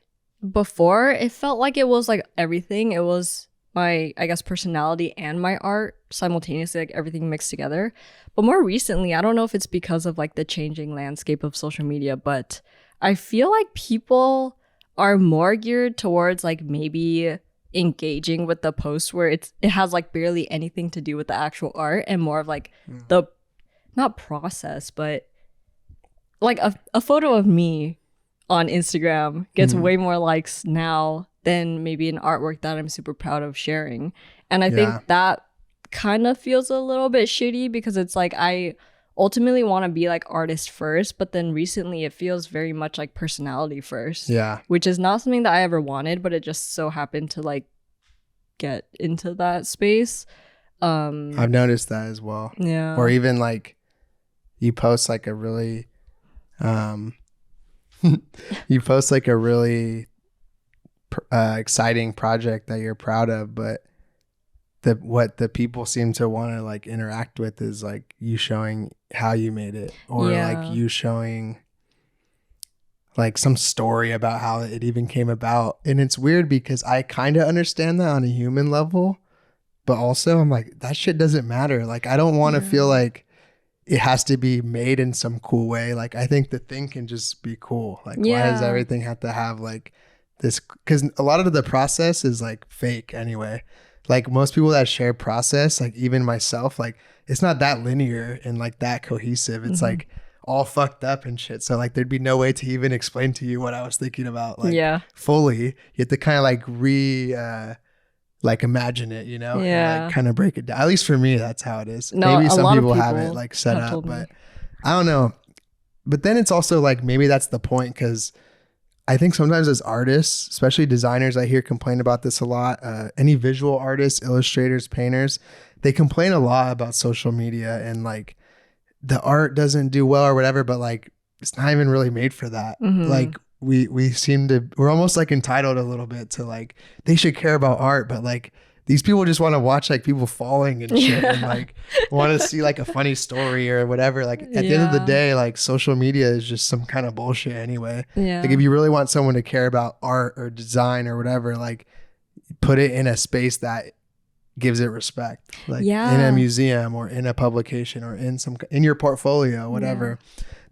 before it felt like it was like everything. It was my, I guess, personality and my art simultaneously, like everything mixed together. But more recently, I don't know if it's because of like the changing landscape of social media, but I feel like people are more geared towards like maybe engaging with the post where it has like barely anything to do with the actual art and more of like the, not process, but like a photo of me on Instagram gets way more likes now than maybe an artwork that I'm super proud of sharing. And I think that kind of feels a little bit shitty because it's like I ultimately want to be like artist first, but then recently it feels very much like personality first. Yeah. Which is not something that I ever wanted, but it just so happened to like get into that space. I've noticed that as well. Yeah. Or even like you post like a really you post like a really exciting project that you're proud of, but what the people seem to want to like interact with is like you showing how you made it or like you showing like some story about how it even came about. And it's weird because I kind of understand that on a human level, but also I'm like, that shit doesn't matter. Like I don't want to feel like it has to be made in some cool way. Like I think the thing can just be cool. Like why does everything have to have like this? Because a lot of the process is like fake anyway. Like most people that share process, like even myself, like it's not that linear and like that cohesive. It's like all fucked up and shit. So like there'd be no way to even explain to you what I was thinking about like fully. You have to kind of like like imagine it, you know, and like kind of break it down. At least for me, that's how it is. No, maybe some people have it like set up, but I don't know. But then it's also like maybe that's the point because I think sometimes as artists, especially designers, I hear complain about this a lot. Any visual artists, illustrators, painters, they complain a lot about social media and like the art doesn't do well or whatever, but like it's not even really made for that. Like we're almost like entitled a little bit to like, they should care about art, but like these people just want to watch like people falling and shit and like want to see like a funny story or whatever. Like at the end of the day, like social media is just some kind of bullshit anyway. Yeah. Like if you really want someone to care about art or design or whatever, like put it in a space that gives it respect. Like in a museum or in a publication or in your portfolio, whatever.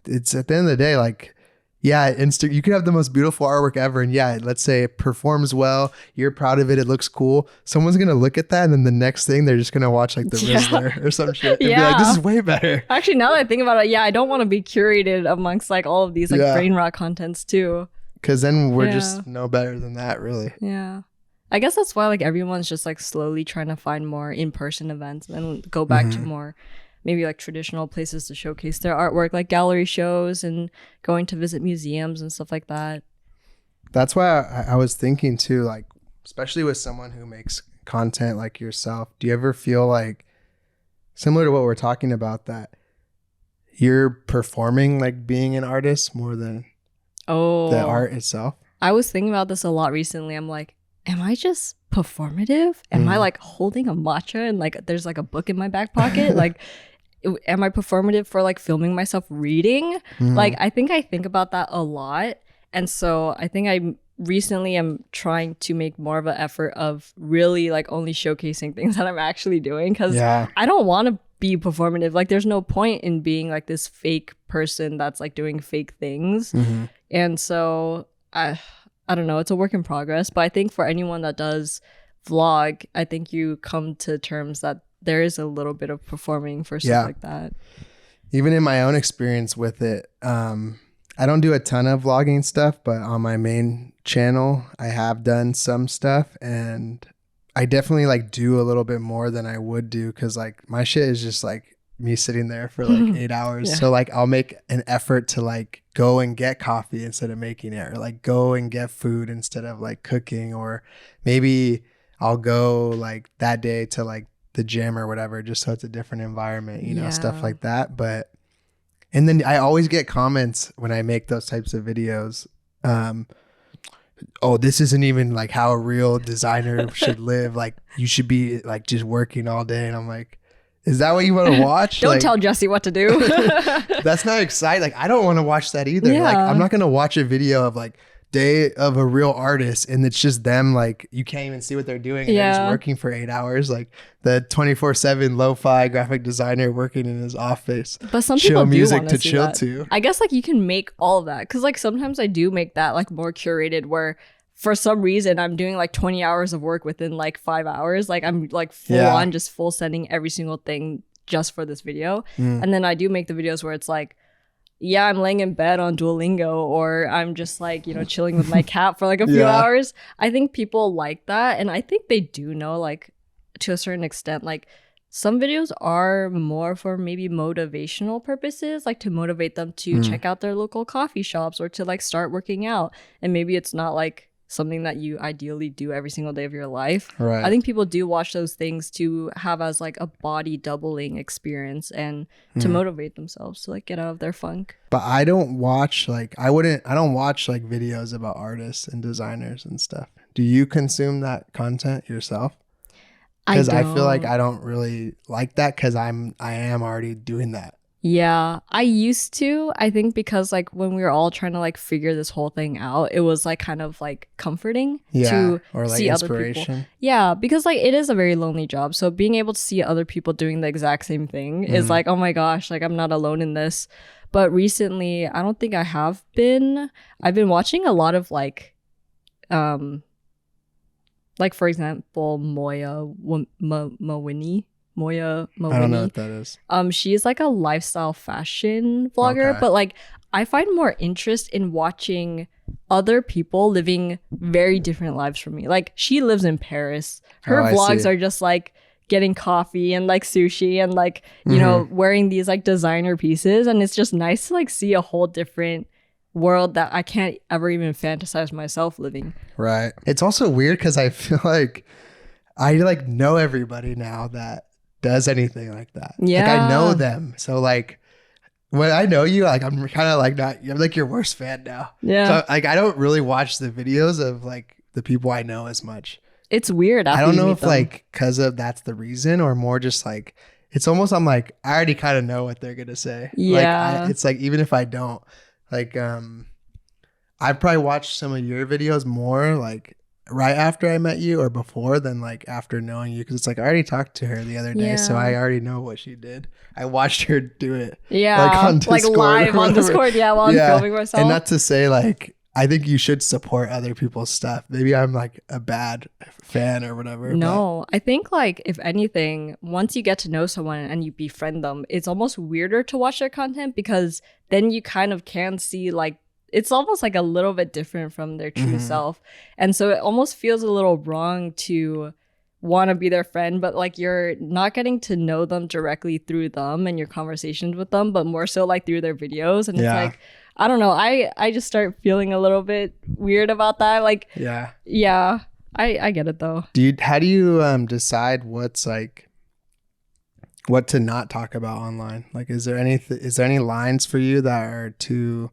It's at the end of the day, like, you could have the most beautiful artwork ever. And let's say it performs well. You're proud of it. It looks cool. Someone's going to look at that. And then the next thing, they're just going to watch like the Rizzler or some shit. And be like, this is way better. Actually, now that I think about it, I don't want to be curated amongst like all of these like brain rot contents too. Because then we're just no better than that, really. Yeah. I guess that's why like everyone's just like slowly trying to find more in-person events and go back to more maybe like traditional places to showcase their artwork, like gallery shows and going to visit museums and stuff like that. That's why I was thinking too, like, especially with someone who makes content like yourself, do you ever feel like, similar to what we're talking about, that you're performing like being an artist more than the art itself? I was thinking about this a lot recently. I'm like, am I just performative? Am I like holding a matcha and like there's like a book in my back pocket? Like, am I performative for like filming myself reading? Like, I think about that a lot. And so I think I recently am trying to make more of an effort of really like only showcasing things that I'm actually doing, because I don't want to be performative. Like, there's no point in being like this fake person that's like doing fake things. And so I don't know, it's a work in progress. But I think for anyone that does vlog, I think you come to terms that there is a little bit of performing for stuff like that. Even in my own experience with it, I don't do a ton of vlogging stuff, but on my main channel, I have done some stuff, and I definitely like do a little bit more than I would do, because like my shit is just like me sitting there for like 8 hours. So like I'll make an effort to like go and get coffee instead of making it, or like go and get food instead of like cooking, or maybe I'll go like that day to like the gym or whatever, just so it's a different environment, you know, stuff like that. But and then I always get comments when I make those types of videos. Oh, this isn't even like how a real designer should live. Like, you should be like just working all day. And I'm like, is that what you want to watch? Don't like, tell Jesse what to do. That's not exciting. Like, I don't want to watch that either. Like, I'm not going to watch a video of like day of a real artist and it's just them, like you can't even see what they're doing and they're just working for 8 hours, like the 24/7 lo-fi graphic designer working in his office. But some people do music want to see chill that. to. I guess like you can make all of that, because like sometimes I do make that like more curated, where for some reason I'm doing like 20 hours of work within like 5 hours. Like I'm like full on just full sending every single thing just for this video. And then I do make the videos where it's like, yeah, I'm laying in bed on Duolingo, or I'm just like, you know, chilling with my cat for like a few hours. I think people like that. And I think they do know, like, to a certain extent, like some videos are more for maybe motivational purposes, like to motivate them to check out their local coffee shops or to like start working out. And maybe it's not like something that you ideally do every single day of your life. Right. I think people do watch those things to have as like a body doubling experience and to motivate themselves to like get out of their funk. But I don't watch like I don't watch like videos about artists and designers and stuff. Do you consume that content yourself? Because I feel like I don't really like that, because I am already doing that. Yeah, I used to. I think because like when we were all trying to like figure this whole thing out, it was like kind of like comforting to or like see inspiration. Other people. Yeah, because like it is a very lonely job. So being able to see other people doing the exact same thing is like, oh my gosh, like I'm not alone in this. But recently, I don't think I have been. I've been watching a lot of like for example, Moya Mawini. Moya Mawini. I don't know what that is. She's like a lifestyle fashion vlogger, but like I find more interest in watching other people living very different lives from me. Like she lives in Paris. Her vlogs are just like getting coffee and like sushi and like, you know, wearing these like designer pieces. And it's just nice to like see a whole different world that I can't ever even fantasize myself living. Right. It's also weird because I feel like I like know everybody now that does anything like that. Yeah. Like I know them. So like when I know you, like I'm kind of like not, I'm like your worst fan now. Yeah. So like I don't really watch the videos of like the people I know as much. It's weird. I don't know if like because of that's the reason, or more just like it's almost I'm like I already kind of know what they're gonna say. Yeah. Like it's like even if I don't, like I probably watched some of your videos more like right after I met you or before than like after knowing you, because it's like I already talked to her the other day, so I already know what she did. I watched her do it, like on Discord, like live on Discord, while I'm filming myself. And not to say like I think you should support other people's stuff. Maybe I'm like a bad fan or whatever. No, I think like if anything, once you get to know someone and you befriend them, it's almost weirder to watch their content, because then you kind of can see like it's almost like a little bit different from their true self. And so it almost feels a little wrong to want to be their friend, but like you're not getting to know them directly through them and your conversations with them, but more so like through their videos. And it's like, I don't know, I just start feeling a little bit weird about that. Like, yeah, I get it though. How do you decide what's like what to not talk about online? Like, is there any lines for you that are too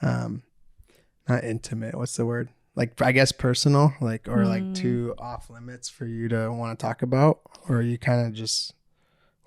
not intimate, what's the word, like I guess personal, like, or like too off limits for you to want to talk about, or are you kind of just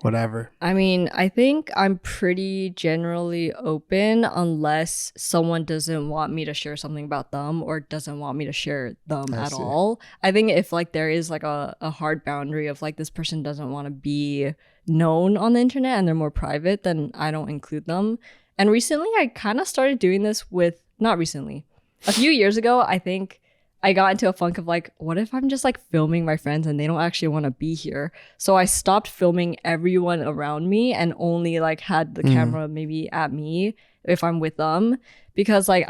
whatever? I mean, I think I'm pretty generally open unless someone doesn't want me to share something about them or doesn't want me to share them at all. I think if like there is like a hard boundary of like this person doesn't want to be known on the internet and they're more private, then I don't include them. And recently I kind of started doing this with, not recently, a few years ago, I think I got into a funk of like, what if I'm just like filming my friends and they don't actually want to be here? So I stopped filming everyone around me and only like had the camera maybe at me if I'm with them. Because like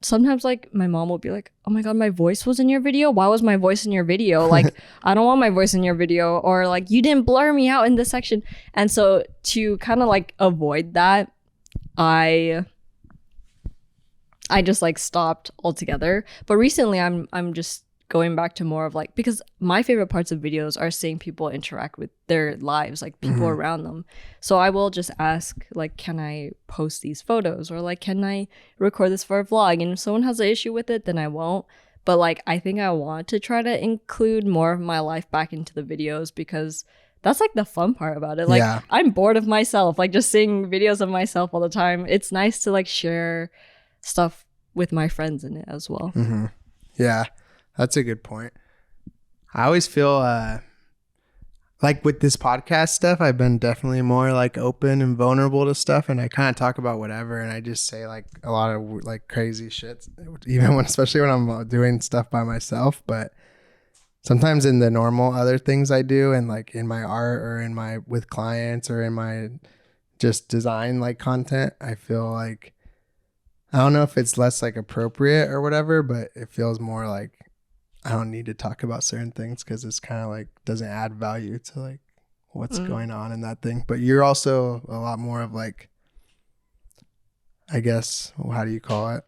sometimes like my mom will be like, oh my God, my voice was in your video? Why was my voice in your video? Like, I don't want my voice in your video. Or like, you didn't blur me out in this section. And so to kind of like avoid that, I just like stopped altogether. But recently I'm just going back to more of like, because my favorite parts of videos are seeing people interact with their lives, like people around them. So I will just ask like, can I post these photos, or like, can I record this for a vlog? And if someone has an issue with it, then I won't. But like, I think I want to try to include more of my life back into the videos, because that's like the fun part about it. Like, I'm bored of myself, like just seeing videos of myself all the time. It's nice to like share stuff with my friends in it as well. Yeah, that's a good point. I always feel like with this podcast stuff, I've been definitely more like open and vulnerable to stuff, and I kind of talk about whatever, and I just say like a lot of like crazy shit, especially when I'm doing stuff by myself. But sometimes in the normal other things I do, and like in my art or with clients or in my just design like content, I feel like, I don't know if it's less like appropriate or whatever, but it feels more like I don't need to talk about certain things because it's kind of like doesn't add value to like what's going on in that thing. But you're also a lot more of like, I guess, how do you call it?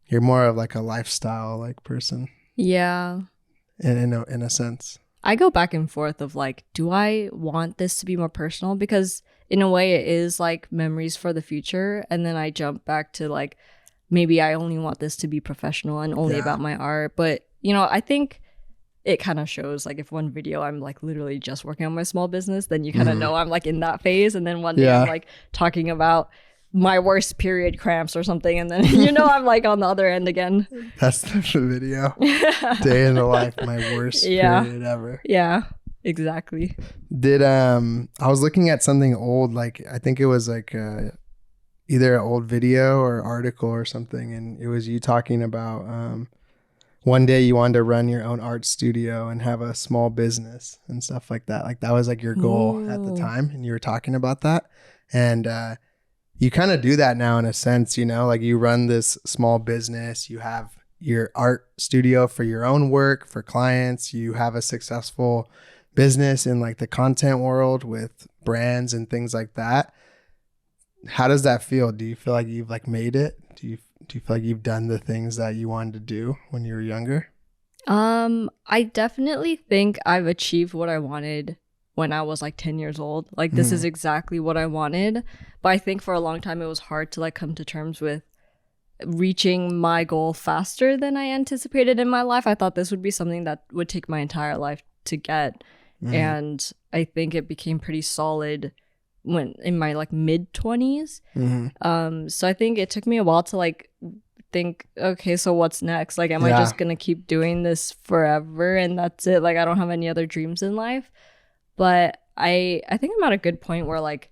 You're more of like a lifestyle like person. Yeah. In a sense. I go back and forth of like, do I want this to be more personal? Because in a way it is like memories for the future. And then I jump back to like, maybe I only want this to be professional and only about my art. But, you know, I think it kind of shows like if one video I'm like literally just working on my small business, then you kind of know I'm like in that phase. And then one day I'm like talking about my worst period cramps or something, and then you know I'm like on the other end again. That's the video. Day in the life, my worst period ever. Yeah, exactly. I was looking at something old, like I think it was like either an old video or article or something, and it was you talking about one day you wanted to run your own art studio and have a small business and stuff like that. Like that was like your goal at the time, and you were talking about that. And you kind of do that now in a sense, you know, like you run this small business, you have your art studio for your own work, for clients, you have a successful business in like the content world with brands and things like that. How does that feel? Do you feel like you've like made it? Do you feel like you've done the things that you wanted to do when you were younger? I definitely think I've achieved what I wanted when I was like 10 years old. Like this is exactly what I wanted. But I think for a long time it was hard to like come to terms with reaching my goal faster than I anticipated in my life. I thought this would be something that would take my entire life to get. And I think it became pretty solid when in my like mid 20s. So I think it took me a while to like think, okay, so what's next? Like, am I just gonna keep doing this forever and that's it? Like I don't have any other dreams in life. But I think I'm at a good point where like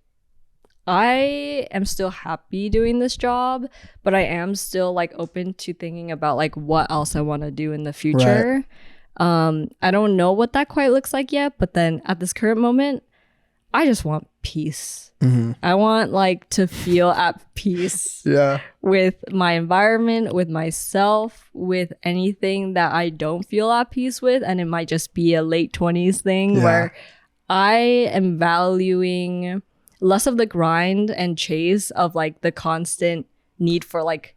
I am still happy doing this job, but I am still like open to thinking about like what else I want to do in the future. I don't know what that quite looks like yet, but then at this current moment, I just want peace. I want like to feel at peace with my environment, with myself, with anything that I don't feel at peace with. And it might just be a late 20s thing where I am valuing less of the grind and chase of like the constant need for like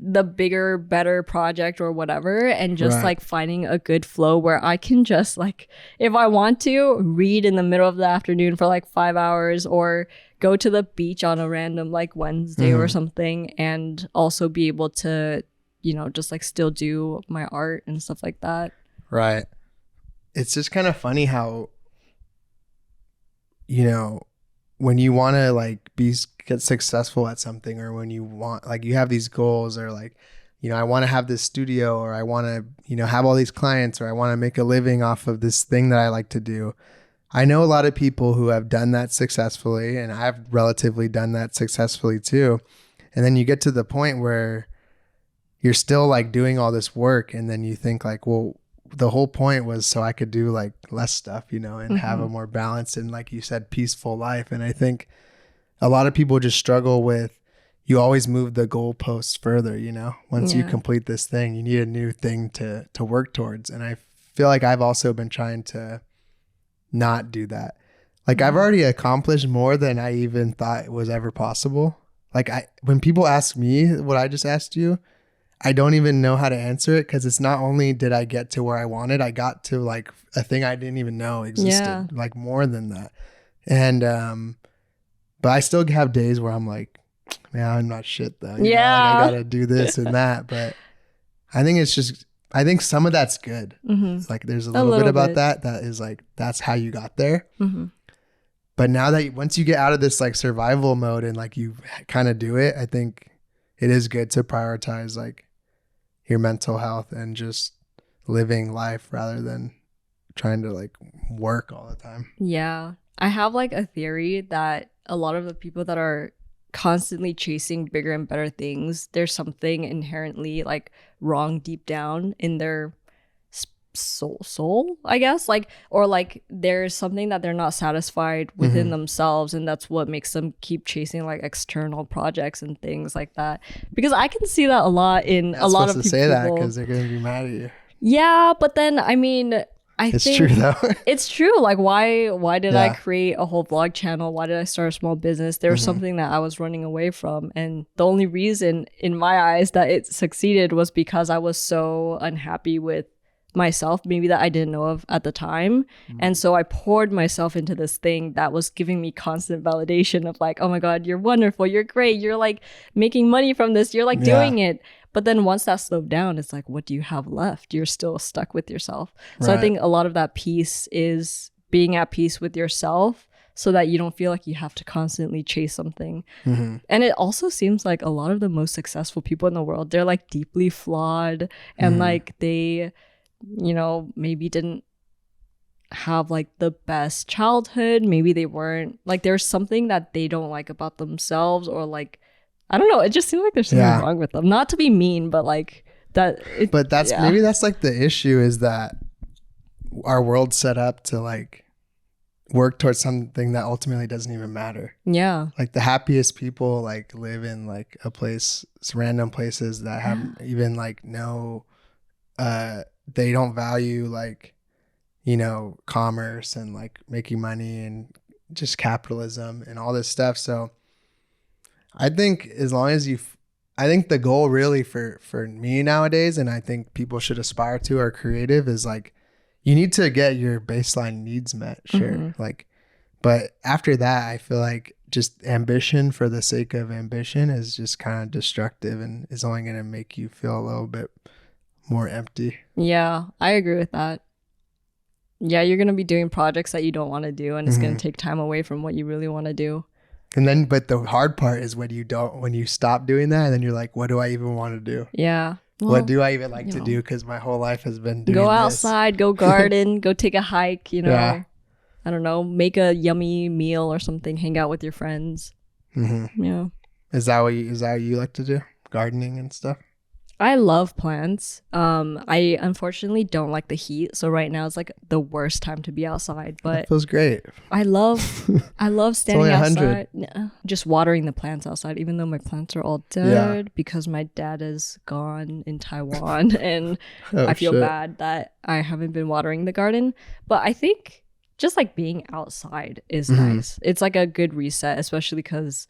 the bigger, better project or whatever, and just like finding a good flow where I can just like, if I want to, read in the middle of the afternoon for like 5 hours, or go to the beach on a random like Wednesday or something, and also be able to, you know, just like still do my art and stuff like that. Right. It's just kind of funny how, you know, when you want to like get successful at something, or when you want, like, you have these goals, or like, you know, I want to have this studio, or I want to, you know, have all these clients, or I want to make a living off of this thing that I like to do. I know a lot of people who have done that successfully, and I've relatively done that successfully too. And then you get to the point where you're still like doing all this work, and then you think like, well, the whole point was so I could do like less stuff, you know, and have a more balanced and, like you said, peaceful life. And I think a lot of people just struggle with, you always move the goalposts further, you know, once you complete this thing, you need a new thing to work towards. And I feel like I've also been trying to not do that. Like I've already accomplished more than I even thought was ever possible. Like when people ask me what I just asked you, I don't even know how to answer it, because it's not only did I get to where I wanted, I got to like a thing I didn't even know existed, like more than that. And, but I still have days where I'm like, man, I'm not shit though. You know, like I got to do this and that. But I think it's just, I think some of that's good. Like there's a little bit about that is like, that's how you got there. But now that once you get out of this like survival mode and like you kind of do it, I think it is good to prioritize like your mental health and just living life rather than trying to like work all the time. Yeah. I have like a theory that a lot of the people that are constantly chasing bigger and better things, there's something inherently like wrong deep down in their soul, I guess, like, or like there's something that they're not satisfied within themselves, and that's what makes them keep chasing like external projects and things like that. Because I can see that a lot in a lot of people. Say that because they're gonna be mad at you. Yeah, but then I mean, it's true though. It's true. Like why did I create a whole vlog channel? Why did I start a small business? There was something that I was running away from, and the only reason in my eyes that it succeeded was because I was so unhappy with myself, maybe that I didn't know of at the time. And so I poured myself into this thing that was giving me constant validation of like, oh my God, you're wonderful, you're great, you're like making money from this, you're like doing it. But then once that slowed down, it's like, what do you have left? You're still stuck with yourself. So I think a lot of that peace is being at peace with yourself, so that you don't feel like you have to constantly chase something. And it also seems like a lot of the most successful people in the world, they're like deeply flawed, and like they, you know, maybe didn't have like the best childhood. Maybe they weren't like, there's something that they don't like about themselves, or like, I don't know. It just seems like there's something wrong with them. Not to be mean, but like that. But that's maybe that's like the issue, is that our world's set up to like work towards something that ultimately doesn't even matter. Yeah. Like the happiest people like live in like a place, random places that have even like no, they don't value like, you know, commerce and like making money and just capitalism and all this stuff. So I think as long as I think the goal really for me nowadays, and I think people should aspire to, or creative, is like, you need to get your baseline needs met. Sure. Like, but after that, I feel like just ambition for the sake of ambition is just kind of destructive, and is only going to make you feel a little bit more empty. Yeah, I agree with that. Yeah, you're going to be doing projects that you don't want to do, and it's going to take time away from what you really want to do. And then, but the hard part is when you stop doing that, and then you're like, what do I even want to do? Yeah. Well, what do I even like to do? Because my whole life has been doing Go outside, go garden, go take a hike, you know. Yeah. I don't know, make a yummy meal or something, hang out with your friends. Yeah. Is that what you like to do? Gardening and stuff? I love plants. I unfortunately don't like the heat, so right now it's like the worst time to be outside. That But feels great. I love standing only 100. outside, just watering the plants outside, even though my plants are all dead because my dad is gone in Taiwan, and I feel bad that I haven't been watering the garden. But I think just like being outside is nice. It's like a good reset, especially because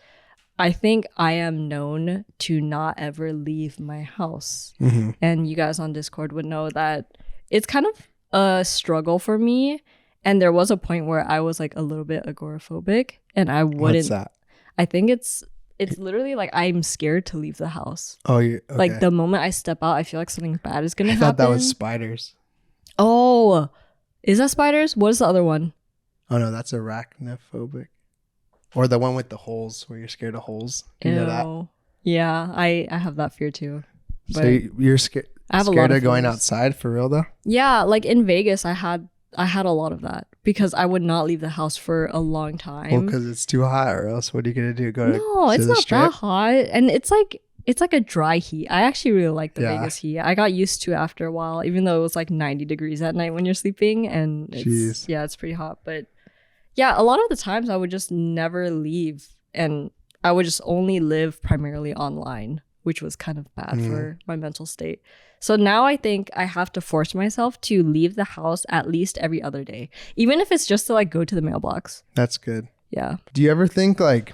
I think I am known to not ever leave my house. And you guys on Discord would know that it's kind of a struggle for me. And there was a point where I was like a little bit agoraphobic and I wouldn't. What's that? I think it's literally like I'm scared to leave the house. Oh, okay. Like the moment I step out, I feel like something bad is going to happen. I thought that was spiders. Oh, is that spiders? What is the other one? Oh, no, that's arachnophobic. Or the one with the holes where you're scared of holes. Do you know that? Yeah, I have that fear too. So you're scared of going outside for real though? Yeah, like in Vegas, I had a lot of that because I would not leave the house for a long time. Well, because it's too hot, or else what are you gonna do? It's not that hot, and it's like a dry heat. I actually really like the Vegas heat. I got used to it after a while, even though it was like 90 degrees at night when you're sleeping, and it's pretty hot. But yeah, a lot of the times I would just never leave, and I would just only live primarily online, which was kind of bad for my mental state. So now I think I have to force myself to leave the house at least every other day, even if it's just to like go to the mailbox. That's good. Yeah. Do you ever think like,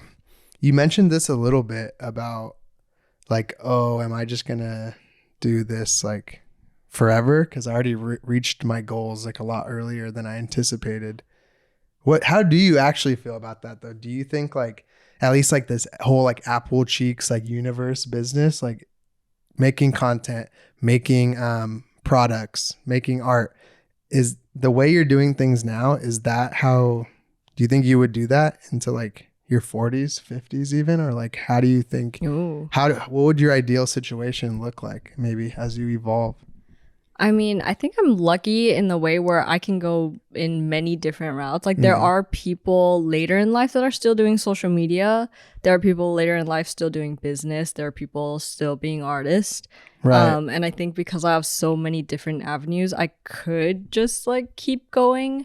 you mentioned this a little bit about like, oh, am I just gonna do this like forever? Because I already reached my goals like a lot earlier than I anticipated. How do you actually feel about that though? Do you think like at least like this whole like apple.cheeks like universe business, like making content, making products, making art, is the way you're doing things now, is that how do you think you would do that into like your 40s, 50s even? Or like how do you think what would your ideal situation look like maybe as you evolve? I mean, I think I'm lucky in the way where I can go in many different routes. Like there are people later in life that are still doing social media. There are people later in life still doing business. There are people still being artists. Right. And I think because I have so many different avenues, I could just like keep going.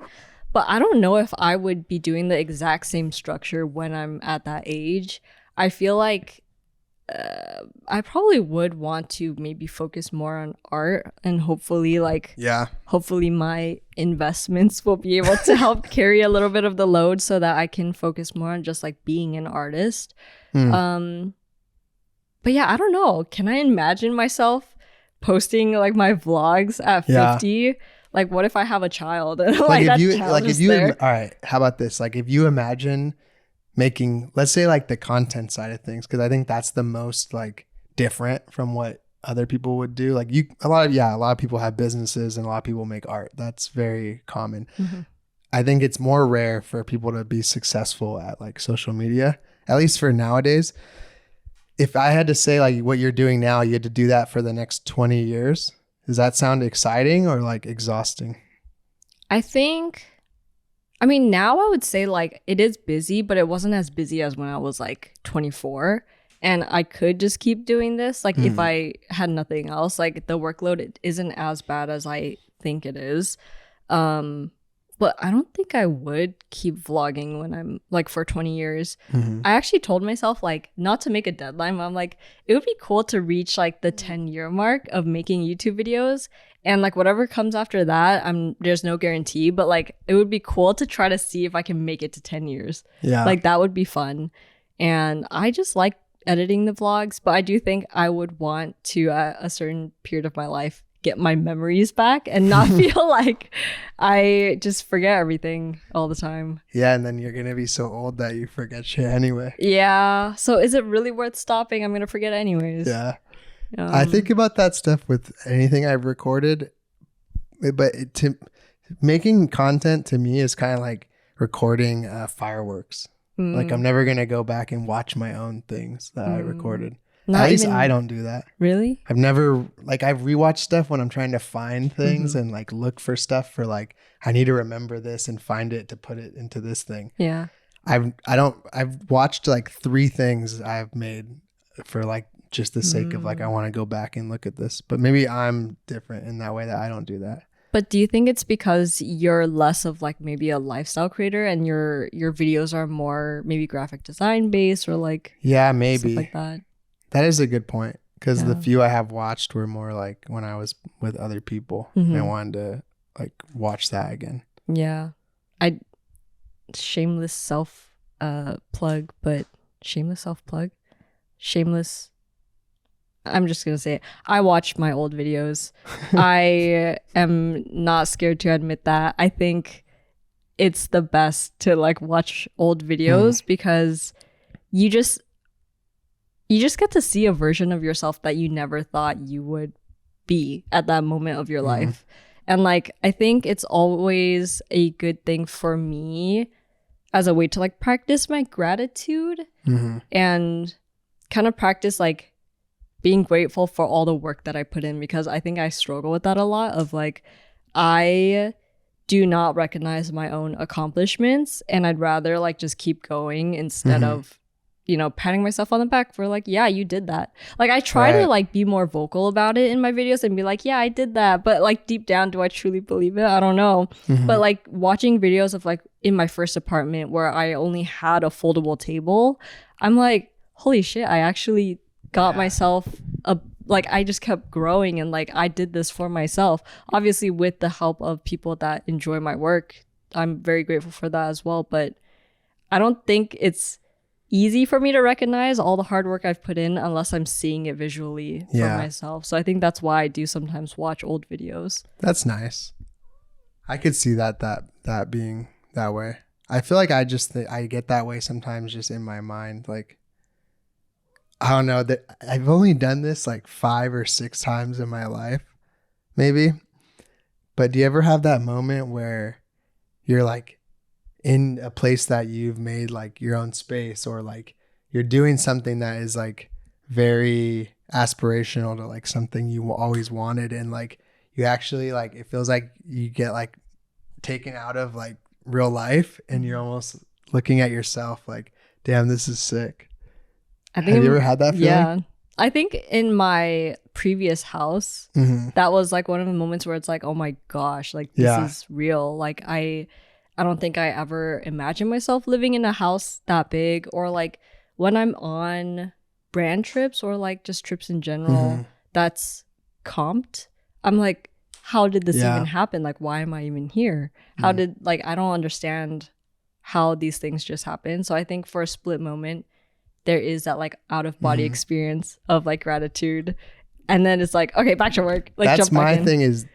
But I don't know if I would be doing the exact same structure when I'm at that age. I feel like I probably would want to maybe focus more on art, and hopefully my investments will be able to help carry a little bit of the load so that I can focus more on just like being an artist. But yeah, I don't know. Can I imagine myself posting like my vlogs at 50? Yeah. Like what if I have a child? All right, how about this? Like if you imagine making, let's say like the content side of things, because I think that's the most like different from what other people would do. Like a lot of people have businesses and a lot of people make art. That's very common. I think it's more rare for people to be successful at like social media, at least for nowadays. If I had to say like what you're doing now, you had to do that for the next 20 years. Does that sound exciting or like exhausting? I mean, now I would say like it is busy, but it wasn't as busy as when I was like 24. And I could just keep doing this. Like if I had nothing else, like the workload isn't as bad as I think it is. But I don't think I would keep vlogging when I'm like for 20 years. I actually told myself like not to make a deadline, but I'm like, it would be cool to reach like the 10-year mark of making YouTube videos. And like whatever comes after that, there's no guarantee, but like it would be cool to try to see if I can make it to 10 years. Yeah. Like that would be fun. And I just like editing the vlogs, but I do think I would want to at a certain period of my life get my memories back and not feel like I just forget everything all the time. Yeah, and then you're gonna be so old that you forget shit anyway. Yeah. So is it really worth stopping? I'm gonna forget anyways. Yeah. I think about that stuff with anything I've recorded, but making content to me is kind of like recording fireworks. Like I'm never gonna go back and watch my own things that I recorded. At least I don't do that. Really? I've never, like, I've rewatched stuff when I'm trying to find things and like look for stuff for like, I need to remember this and find it to put it into this thing. Yeah. I've watched like 3 things I've made for like just the sake of like, I want to go back and look at this. But maybe I'm different in that way, that I don't do that. But do you think it's because you're less of like maybe a lifestyle creator and your videos are more maybe graphic design based or like maybe stuff like that? That is a good point, because the few I have watched were more like when I was with other people, and I wanted to like watch that again. Yeah. Shameless self plug, but shameless I'm just gonna say it. I watch my old videos. I am not scared to admit that. I think it's the best to like watch old videos because you just get to see a version of yourself that you never thought you would be at that moment of your life. And like I think it's always a good thing for me as a way to like practice my gratitude and kind of practice like being grateful for all the work that I put in, because I think I struggle with that a lot of like, I do not recognize my own accomplishments and I'd rather like just keep going instead of, you know, patting myself on the back for like, yeah, you did that. Like I try to like be more vocal about it in my videos and be like, yeah, I did that. But like deep down, do I truly believe it? I don't know. But like watching videos of like in my first apartment where I only had a foldable table, I'm like, holy shit, I actually got myself like I just kept growing and like I did this for myself, obviously with the help of people that enjoy my work. I'm very grateful for that as well, but I don't think it's easy for me to recognize all the hard work I've put in unless I'm seeing it visually for myself. So I think that's why I do sometimes watch old videos. That's nice. I could see that being that way. I feel like I get that way sometimes just in my mind, like I don't know, that I've only done this like 5 or 6 times in my life, maybe. But do you ever have that moment where you're like in a place that you've made like your own space, or like you're doing something that is like very aspirational to like something you always wanted, and like you actually like, it feels like you get like taken out of like real life and you're almost looking at yourself like, damn, this is sick. Have you ever had that feeling? Yeah. I think in my previous house, that was like one of the moments where it's like, oh my gosh, like this is real. Like I don't think I ever imagined myself living in a house that big, or like when I'm on brand trips or like just trips in general that's comped, I'm like, how did this even happen? Like, why am I even here? How did, like, I don't understand how these things just happen. So I think for a split moment, there is that like out of body experience of like gratitude, and then it's like, okay, back to work. Like that's my thing, is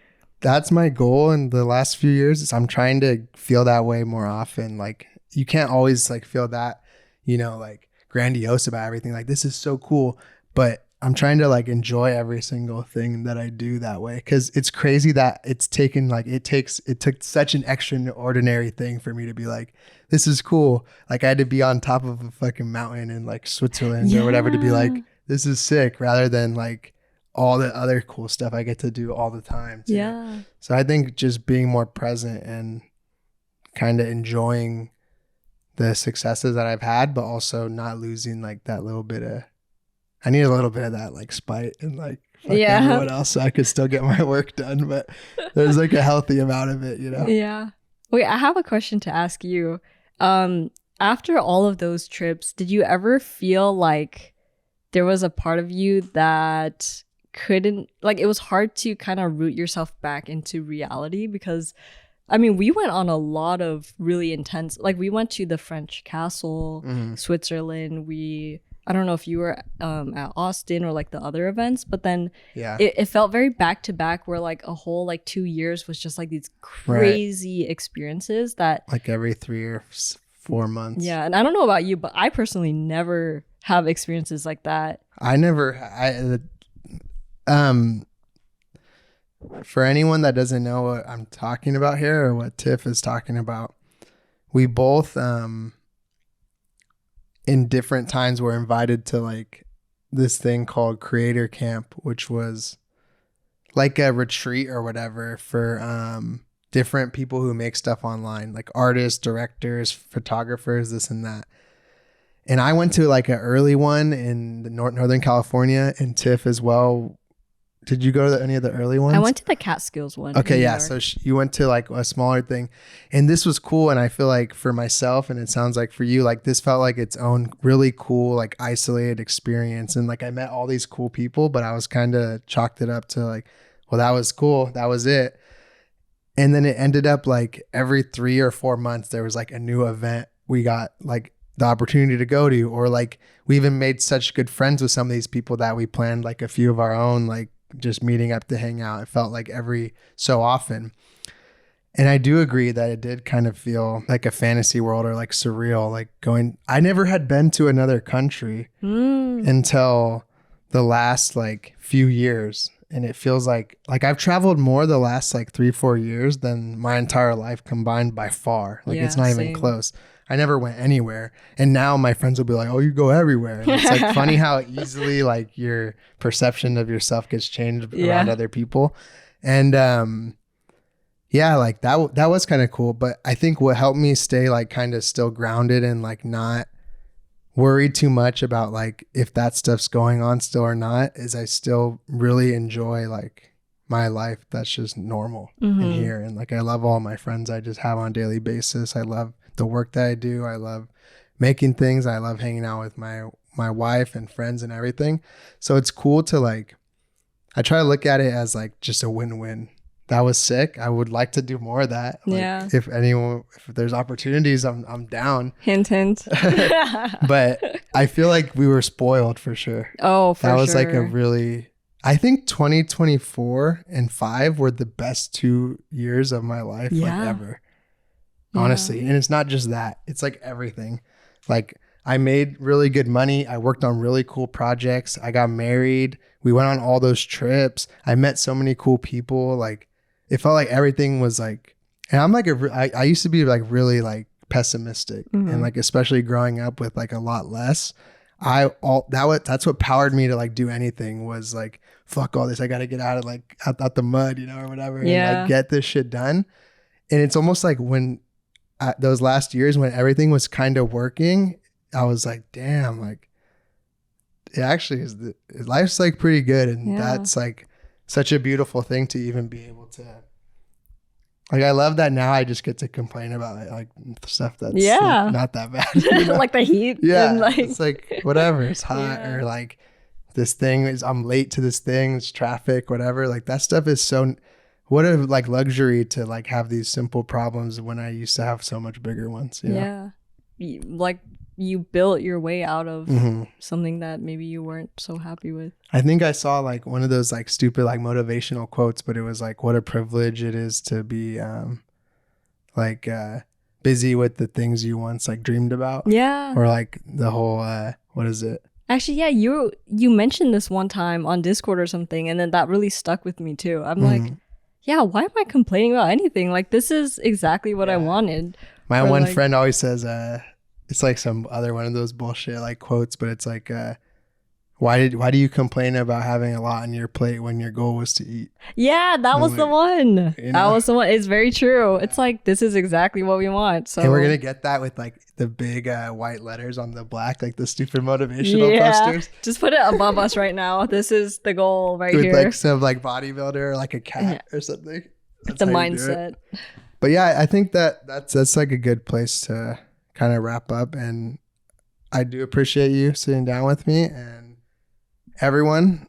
that's my goal in the last few years, is I'm trying to feel that way more often. Like you can't always like feel that, you know, like grandiose about everything, like this is so cool, but I'm trying to like enjoy every single thing that I do that way, because it's crazy that it's taken like it took such an extraordinary thing for me to be like, this is cool. Like I had to be on top of a fucking mountain in like Switzerland or whatever to be like, this is sick, rather than like all the other cool stuff I get to do all the time too. Yeah. So I think just being more present and kind of enjoying the successes that I've had, but also not losing like that little bit of, I need a little bit of that like spite and like fuck everyone else so I could still get my work done, but there's like a healthy amount of it, you know? Yeah. Wait, I have a question to ask you. After all of those trips, did you ever feel like there was a part of you that couldn't, like it was hard to kind of root yourself back into reality? Because I mean, we went on a lot of really intense, like we went to the French castle, Switzerland. I don't know if you were at Austin or like the other events, but then it felt very back to back, where like a whole like 2 years was just like these crazy experiences that like every 3 or 4 months. Yeah. And I don't know about you, but I personally never have experiences like that. For anyone that doesn't know what I'm talking about here, or what Tiff is talking about, we both in different times were invited to like this thing called Creator Camp, which was like a retreat or whatever for different people who make stuff online, like artists, directors, photographers, this and that. And I went to like an early one in the Northern California and TIFF as well. Did you go to any of the early ones? I went to the Catskills one. Okay, yeah. So you went to like a smaller thing, and this was cool. And I feel like for myself, and it sounds like for you, like this felt like its own really cool, like isolated experience. And like I met all these cool people, but I was kind of chalked it up to like, well, that was cool. That was it. And then it ended up like every 3 or 4 months, there was like a new event we got like the opportunity to go to, or like we even made such good friends with some of these people that we planned like a few of our own, like just meeting up to hang out. It felt like every so often. And I do agree that it did kind of feel like a fantasy world or like surreal, like I never had been to another country until the last like few years. And it feels like I've traveled more the last like 3-4 years than my entire life combined by far. Like it's not even close. I never went anywhere. And now my friends will be like, oh, you go everywhere. And it's like funny how easily like your perception of yourself gets changed around other people. And yeah, like that was kind of cool. But I think what helped me stay like kind of still grounded and like not worried too much about like if that stuff's going on still or not is I still really enjoy like my life that's just normal in here. And like I love all my friends I just have on a daily basis. I love the work that I do. I love making things. I love hanging out with my wife and friends and everything. So it's cool to like, I try to look at it as like just a win-win. That was sick. I would like to do more of that. Like if there's opportunities, I'm down. Hint, hint. But I feel like we were spoiled for sure. Oh, for sure. That was like I think 2024 and 5 were the best 2 years of my life like ever. Honestly. And it's not just that. It's like everything. Like I made really good money. I worked on really cool projects. I got married. We went on all those trips. I met so many cool people. Like it felt like everything was like, and I'm like, I used to be like really like pessimistic and like, especially growing up with like a lot less. That's what powered me to like do anything was like, fuck all this. I got to get out of like out the mud, or whatever. And like get this shit done. And it's almost like when those last years when everything was kind of working, I was like, damn, like it actually is life's like pretty good. And that's like such a beautiful thing to even be able to, like, I love that now I just get to complain about it, like stuff that's like, not that bad. Like the heat. Yeah. And like, it's like, whatever, it's hot or like this thing is, I'm late to this thing, it's traffic, whatever. Like that stuff is so, what a like luxury to like have these simple problems when I used to have so much bigger ones. Like you built your way out of something that maybe you weren't so happy with. I think I saw like one of those like stupid like motivational quotes, but it was like what a privilege it is to be busy with the things you once like dreamed about. Yeah. Or like the whole what is it? Actually, yeah, you mentioned this one time on Discord or something, and then that really stuck with me too. I'm like, yeah, why am I complaining about anything? Like this is exactly what I wanted. My one friend always says it's like some other one of those bullshit like quotes, but it's like why do you complain about having a lot on your plate when your goal was to eat? Yeah, that was the one. That was the one. It's very true. It's like this is exactly what we want. So and we're gonna get that with like the big white letters on the black, like the stupid motivational posters. Just put it above us right now. This is the goal right here. With like some like bodybuilder or like a cat or something. That's the mindset. But yeah, I think that's like a good place to kind of wrap up. And I do appreciate you sitting down with me. And everyone,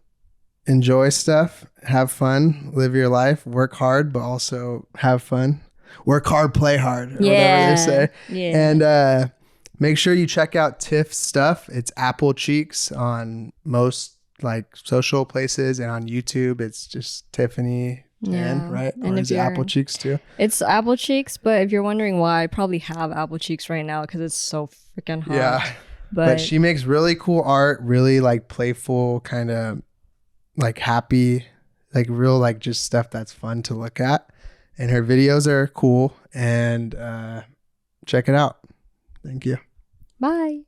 enjoy stuff, have fun, live your life, work hard, but also have fun. Work hard, play hard, or whatever they say. Yeah. And make sure you check out Tiff's stuff. It's apple.cheeks on most like social places, and on YouTube it's just Tiffany. Right? Or is it apple.cheeks too? It's apple.cheeks, but if you're wondering why, I probably have apple.cheeks right now because it's so freaking hot. Yeah. But she makes really cool art, really like playful, kind of like happy, like real like just stuff that's fun to look at. And her videos are cool. And check it out. Thank you. Bye.